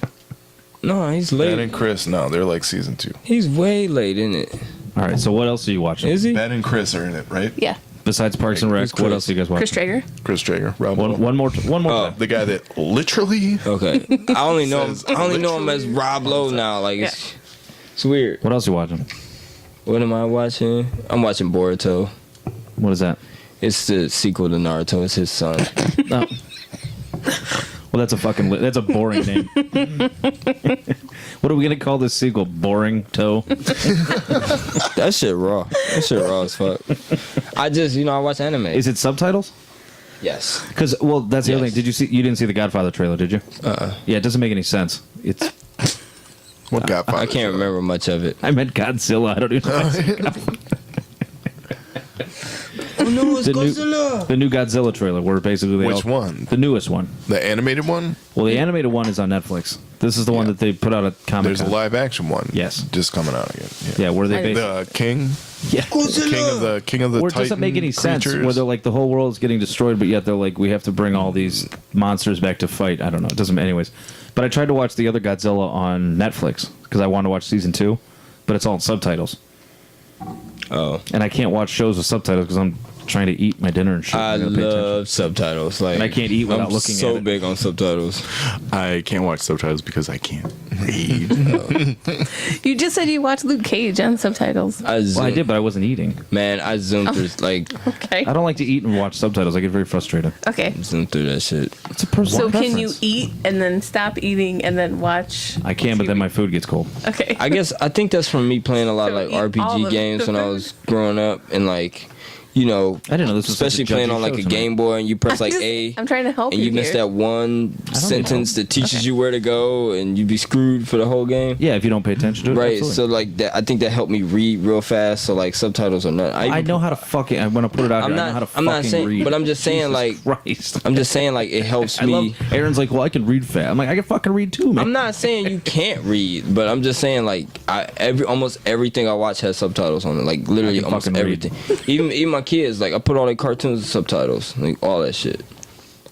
No, he's Ben late. and Chris, no, they're like season 2. He's way late, isn't it? All right. So what else are you watching? Is he? Ben and Chris are in it, right? Yeah, Besides Parks and Rec, Who's what Chris? else are you guys Chris watching? Traeger. Chris Traeger, Rob One more Oh. time. the guy that literally. Okay. I only know him. Says I only know him as literally Rob Lowe now. Like it's weird. What else are you watching? What am I watching? I'm watching Boruto. What is that? It's the sequel to Naruto. It's his son. No. Well, that's a boring name. What are we gonna call this sequel? Boring Toe. That shit raw. That shit raw as fuck. I just I watch anime. Is it subtitles? Yes. Because that's the other Yes. thing. You didn't see the Godfather trailer, did you? Yeah, it doesn't make any sense. It's. What Godfather? I can't remember much of it. I meant Godzilla. I don't even know. Why I said Godfather. Oh no, it's the new Godzilla trailer, where basically Which one? The newest one. The animated one? Well, the animated one is on Netflix. This is the one Yeah. that they put out at Comic There's a Con. live action one. Yes. Just coming out again. Yeah, where they I- basically. The king, Yeah. king of the Where it doesn't make any sense. Where they're like the whole world is getting destroyed, but yet they're like we have to bring all these monsters back to fight. I don't know. It doesn't. Anyways, but I tried to watch the other Godzilla on Netflix because I wanted to watch season 2, but it's all in subtitles, Oh. and I can't watch shows with subtitles because I'm trying to eat my dinner and shit. I gotta pay attention. love subtitles. Like And I can't eat without I'm looking so at it. big on subtitles. I can't watch subtitles because I can't read. You just said you watched Luke Cage on subtitles. I Well, I did, but I wasn't eating. Man, I zoomed through like Okay. I don't like to eat and watch subtitles. I get very frustrated. Okay. zoomed through that shit. It's a personal So can you preference. eat and then stop eating and then watch? I can, but then my food gets cold. Okay. I think that's from me playing a lot of So like eat all RPG of games the when I food. was growing up and like I didn't know this was such a especially playing judgy on like show a tonight. Game Boy and you press like Just- A I'm trying to help and you miss here. that one sentence that teaches you where to go and you'd be screwed for the whole game. Yeah, if you don't pay attention to it. Right, absolutely. so like that, I think that helped me read real fast. So like subtitles are not. I know how to fucking. I'm gonna put it out I'm here. I know how not. to I'm fucking not saying, read. but I'm just saying Jesus like. Christ. I'm just saying like it helps I me. love. Aaron's like, well, I can read fast. I'm like, I can fucking read too, man. I'm not saying you can't read, but I'm just saying like almost everything I watch has subtitles on it. Like literally I can almost fucking read. everything. even my kids, like I put all their cartoons with subtitles, like all that shit.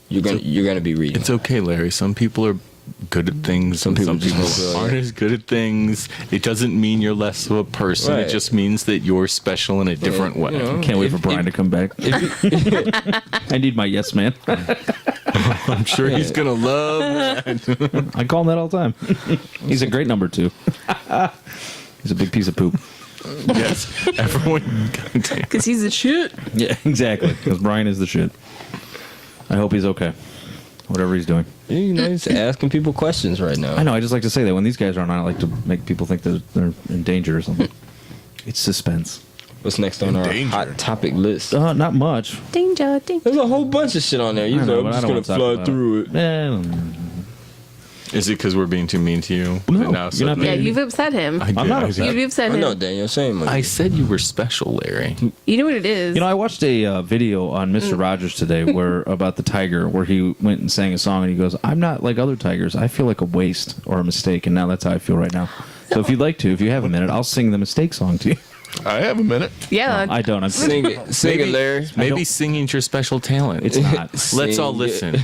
You're gonna be reading. It's okay, Larry. Some people are good at things. Some and people some just people don't. aren't as good at things. It doesn't mean you're less of a person. Right. It just means that you're special in a different way. you know. Can't wait If- for Brian to come back. I need my yes man. I'm sure he's gonna love that. I call him that all the time. He's a great number 2. He's a big piece of poop. Yes, everyone. Because he's a shit. Yeah, exactly. Because Brian is the shit. I hope he's okay. Whatever he's doing. You know, he's asking people questions right now. I know. I just like to say that when these guys aren't on, I like to make people think that they're in danger or something. It's suspense. What's next on our Danger. hot topic list? Not much. Danger, danger. There's a whole bunch of shit on there. You I know, know, I'm but I just don't gonna wanna talk fly about through it. Is it because we're being too mean to you? No, That now you're suddenly- not Yeah, being- you've upset him. I did, I'm not I upset. did. You've upset I him. know, Daniel. Same. I said you were special, Larry. You know what it is. You know, I watched a video on Mr. Rogers today where about the tiger, where he went and sang a song, and he goes, "I'm not like other tigers. I feel like a waste or a mistake, and now that's how I feel right now." So if you'd like to, if you have a minute, I'll sing the mistake song to you. I have a minute. yeah. I don't. I'm Sing it, sing it, Larry. Maybe don't- singing's your special talent. It's not. Let's all Sing listen. it.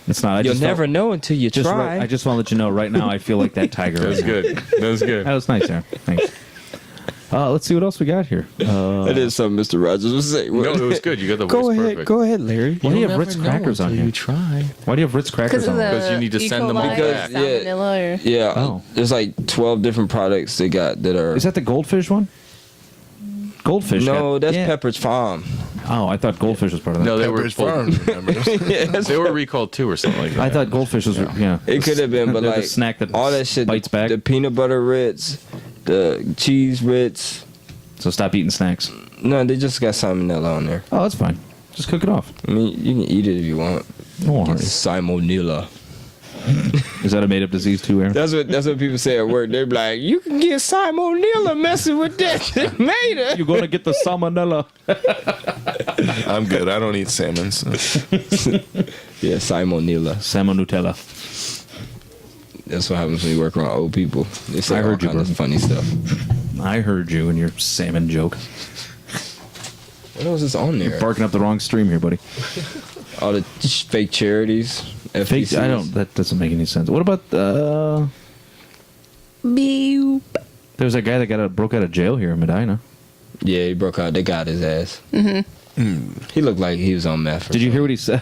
It's not. I You'll just never felt- know until you Just try. I just want to let you know right now. I feel like that tiger. That was right now. good. That was good. That was nice, Aaron. Thanks. Let's see what else we got here. That is something Mr. Rogers was saying. No, it was good. You got the Go voice ahead, perfect. go ahead, Larry. Why do you have Ritz crackers on You here? try. Why do you have Ritz crackers Because of on? the here? Because you need to send them all Because, back. yeah. Salmonella or... Yeah, Oh. there's like 12 different products they got that are. Is that the goldfish one? Goldfish. no, got- that's yeah. Pepperidge Farm. Oh, I thought goldfish was part of that. No, they were Pepperidge Farm, remember? Yeah, that's they were recalled too, or something like that. I thought goldfish was yeah. It could have been, but They're like the snack that all that shit, bites back. the peanut butter Ritz, the cheese Ritz. So stop eating snacks. No, they just got salmonella on there. Oh, that's fine. Just cook it off. I mean, you can eat it if you want. No It's worries. salmonella. Is that a made up disease too, Aaron? That's what people say at work. They're like, you can get salmonella messing with that tomato. You're gonna get the salmonella. I'm good. I don't eat salmon. So. Yeah, salmonella. Salmon Nutella. That's what happens when you work around old people. They say I all heard you, kinds of bro. funny stuff. I heard you and your salmon joke. What else is on there? Barking up the wrong stream here, buddy. All the fake charities. Fake. FECs. I don't. That doesn't make any sense. What about Beep. There's a guy that broke out of jail here in Medina. Yeah, he broke out. They got his ass. Mm-hmm. He looked like he was on meth. Did you hear what he said?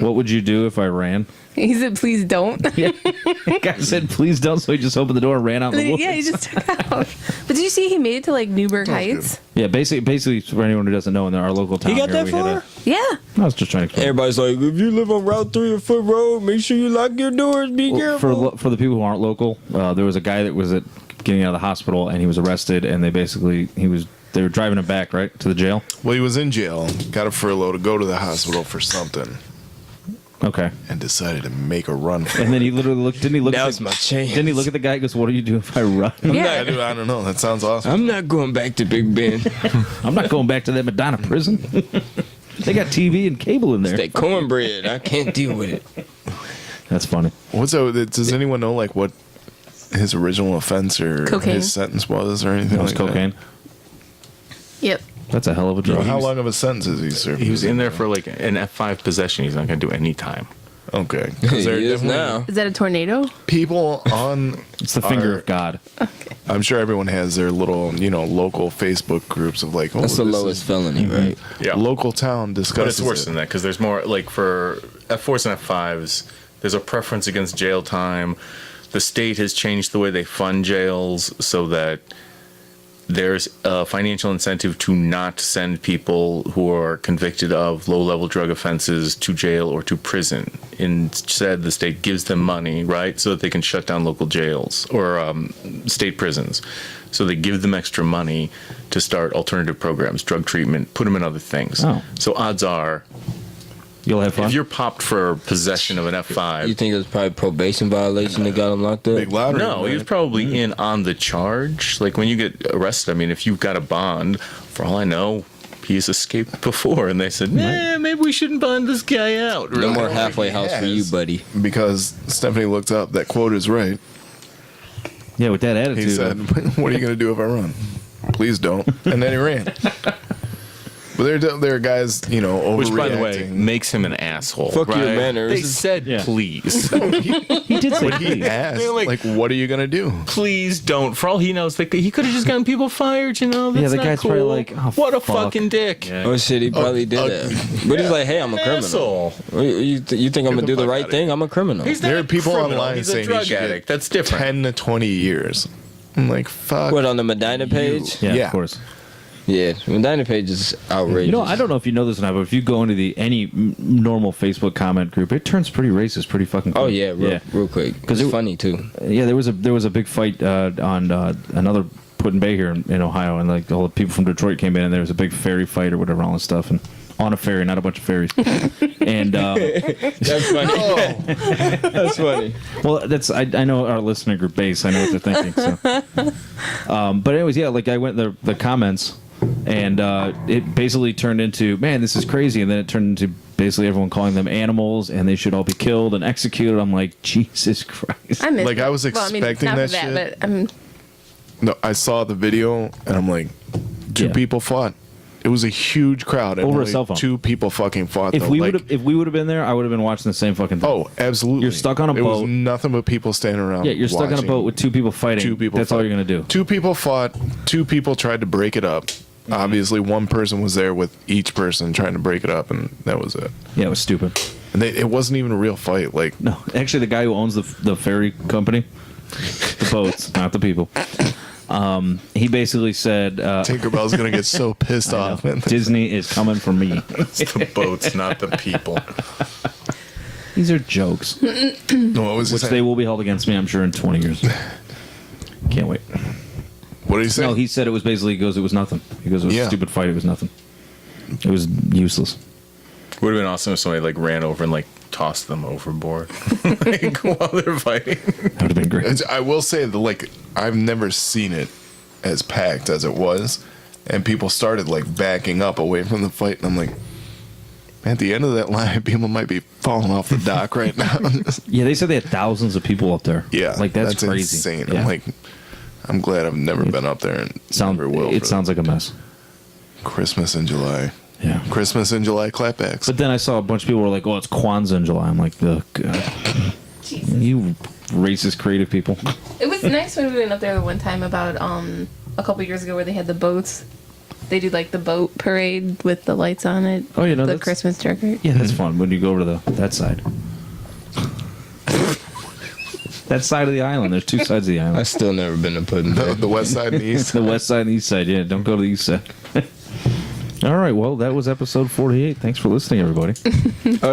What would you do if I ran? He said, please don't. The guy said, "Please don't." So he just opened the door and ran out in the woods. Yeah, he just took out. But did you see he made it to like Newburgh Heights? Yeah, basically, for anyone who doesn't know, in our local town, He got here, that we had far? Yeah. I was just trying to explain. Everybody's like, if you live on Route 3 or Foot Road, make sure you lock your doors. Be Well, careful. for the people who aren't local, there was a guy that was getting out of the hospital, and he was arrested, and they were driving him back right to the jail. Well, he was in jail, got a furlough to go to the hospital for something, Okay, and decided to make a run for it. and then he literally looked. Didn't he look? Now's at my chance. Didn't he look at the guy? and goes, "What do you do if I run? Yeah. I don't know. That sounds awesome. I'm not going back to Big Ben. I'm not going back to that Madonna prison. They got TV and cable in there. That cornbread. I can't deal with it. That's funny. What's does anyone know like what his original offense or Cocaine. his sentence was or anything That was like cocaine. Yep. That's a hell of a that? drug. How long of a sentence is he serving? He was in there for like an F5 possession. He's not going to do any time. Okay. He 'Cause there are is definitely now. Is that a tornado? people on. It's the finger our- of God. I'm sure everyone has their little, local Facebook groups of like, oh, That's the this lowest is felony, right? Yeah. local town But discusses it's worse it. than that because there's more like for F4s and F5s, there's a preference against jail time. The state has changed the way they fund jails so that there's a financial incentive to not send people who are convicted of low-level drug offenses to jail or to prison. Instead, the state gives them money, right, so that they can shut down local jails or state prisons. So they give them extra money to start alternative programs, drug treatment, put them in other things. Oh. So odds are, You'll have fun. if you're popped for possession of an You F5, think it was probably probation violation that got him locked up? Big lottery. no, he was man. probably in on the charge. Like when you get arrested, I mean, if you've got a bond, for all I know, he's escaped before, and they said, "Nah, maybe we shouldn't bond this guy out." No more Right? halfway house for you, Yes. buddy. Because Stephanie looked up that quote is right. yeah, with that attitude. He said, "What are you going to do if I run? Please don't." And then he ran. But there are guys, overreacting. Which, by the way, makes him an asshole. Fuck your right? manners. They said, Yeah. "Please, he did say he please. asked, They're like- like, "What are you going to do?" please don't." For all he knows, he could have just gotten people fired. That's Yeah, the not guy's cool. probably like, "Oh, "What a fuck." fucking dick." Yeah. Oh shit, he probably did that. But he's like, hey, I'm a criminal. Asshole. You think I'm gonna the do the fuck right outta thing? I'm a criminal. He's There not are a people criminal. online He's a saying he drug should get addict. That's different. 10 to 20 years I'm like, fuck. What, on the Medina page? Yeah, Yeah. of course. Yeah, Medina page is outrageous. You know, I don't know if you know this or not, but if you go into any normal Facebook comment group, it turns pretty racist pretty fucking quick. Oh yeah, real quick. 'Cause It's it- funny too. Yeah, there was a big fight on another Put in Bay here in Ohio, and like all the people from Detroit came in, and there was a big ferry fight or whatever, all this stuff, and on a ferry, not a bunch of ferries. And That's funny. That's funny. well, I know our listener group base. I know what they're thinking. So, but anyways, yeah, like I went the comments, and it basically turned into, man, this is crazy, and then it turned into basically everyone calling them animals, and they should all be killed and executed. I'm like, Jesus Christ. I missed Like, I it. was expecting not that for shit. But I'm No, I saw the video and I'm like, two Yeah. people fought. It was a huge crowd. And Over a only cell phone. Two people fucking fought. If though. we Like, would have been there, I would have been watching the same fucking thing. oh, absolutely. You're stuck on a It was boat. nothing but people standing around. Yeah, you're stuck on a watching. boat with two people fighting. Two people. That's all fought. you're gonna do. Two people fought. Two people tried to break it up. Mm-hmm. Obviously, one person was there with each person trying to break it up, and that was it. Yeah, it was stupid. And it wasn't even a real fight. Like, No, actually, the guy who owns the ferry company, the boats, not the people. He basically said, Tinkerbell's gonna get so pissed off. And "Disney is coming for me." It's the boats, not the people. These are jokes, no, what was he which saying? they will be held against me, I'm sure, in 20 years. Can't wait. What did he say? No, he said it was basically. He goes, it was nothing. He goes, it was Yeah. a stupid fight. It was nothing. It was useless. Would have been awesome if somebody like ran over and like tossed them overboard like, while they're fighting. That would have been great. I will say that, like, I've never seen it as packed as it was, and people started like backing up away from the fight, and I'm like, at the end of that line, people might be falling off the dock right now. Yeah, they said they had thousands of people up there. Yeah, like that's crazy. insane. Yeah. I'm like, I'm glad I've never been up there and never will. It sounds like a mess. Christmas in July. Yeah. Christmas in July clapbacks. But then I saw a bunch of people were like, "Oh, it's Kwanzaa in July." I'm like, "Oh God, you racist creative people." It was nice when we went up there the one time about a couple years ago where they had the boats. They do like the boat parade with the lights on it. Oh, you know, the that's- Christmas decoration. Yeah, that's fun when you go over to that side. That side of the island. There's two sides of the I island. still never been to Puddin' Bay. the west side and the east. The west side and the east side. Yeah, don't go to the east side. All right, well, that was episode 48. Thanks for listening, everybody.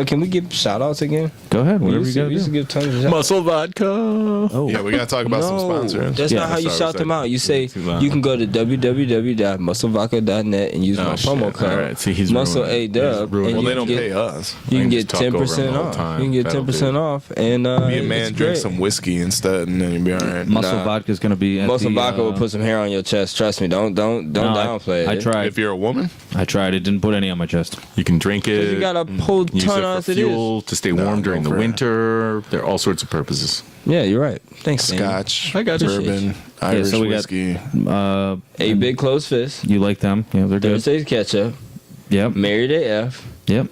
Can we give shout outs again? Go ahead, whatever you we gotta used to do. give tons of shout Muscle vodka. Oh, Yeah, we gotta talk about some sponsors. That's Yeah, not how you sorry, shout sorry. them out. You say Too loud. you can go to www.musclevodka.net and use Oh, my shit. promo code All right, see, he's Muscle ruining A it. Dub. He's ruining and Well, you they don't can pay get, us. You I can can get just talk over 10% him the whole off. time. You can get That'll 10% do. off, and Be a it's man, drink great. some whiskey instead, and then you'll be all right. Muscle Nah. Vodka is going to be at Muscle the, vodka will put some hair on your chest. Trust me. Don't downplay it. I tried. If you're a woman, I tried. It didn't put any on my chest. You can drink it. You got a whole use ton it on for as it is. fuel to stay No, warm during go the for it. winter. There are all sorts of purposes. Yeah, you're right. Thanks, Dan. Scotch, I got you. bourbon, Irish so we got- whiskey. A big closed fist. You like them? Yeah, they're good. Thursday's ketchup. Yep. Married AF. Yep.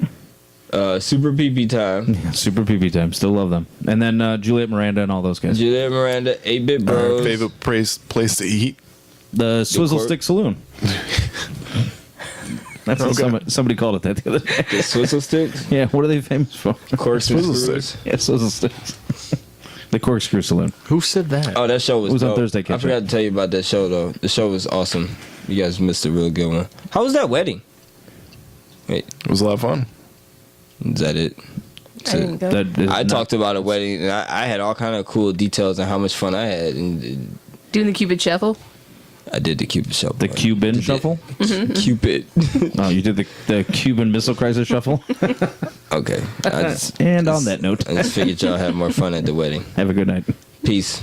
Super PP time. Super PB time. Still love them. And then Juliet Miranda and all those guys. Juliet Miranda. 8-Bit Our Bros. favorite place to eat. The Swizzle Corp- Stick Saloon. That's what somebody called it that the other day. The Swizzle Sticks. Yeah, what are they famous for? Corkscrew Swizzle Screws. Sticks. Yeah, Swizzle Sticks. The Corkscrew Saloon. Who said that? Oh, that show was It was on dope. Thursday, I Ketchup. forgot to tell you about that show, though. The show was awesome. You guys missed a real good one. How was that wedding? Wait, It was a lot of fun. is that it? I didn't go. That is I not- talked about a wedding, and I had all kind of cool details on how much fun I had, and Doing the Cupid Shuffle. I did the Cupid shuffle. The Cuban Did Shuffle? Cupid. Oh, you did the Cuban Missile Crisis Shuffle? Okay. And on that note, I just figured y'all had more fun at the wedding. have a good night. Peace.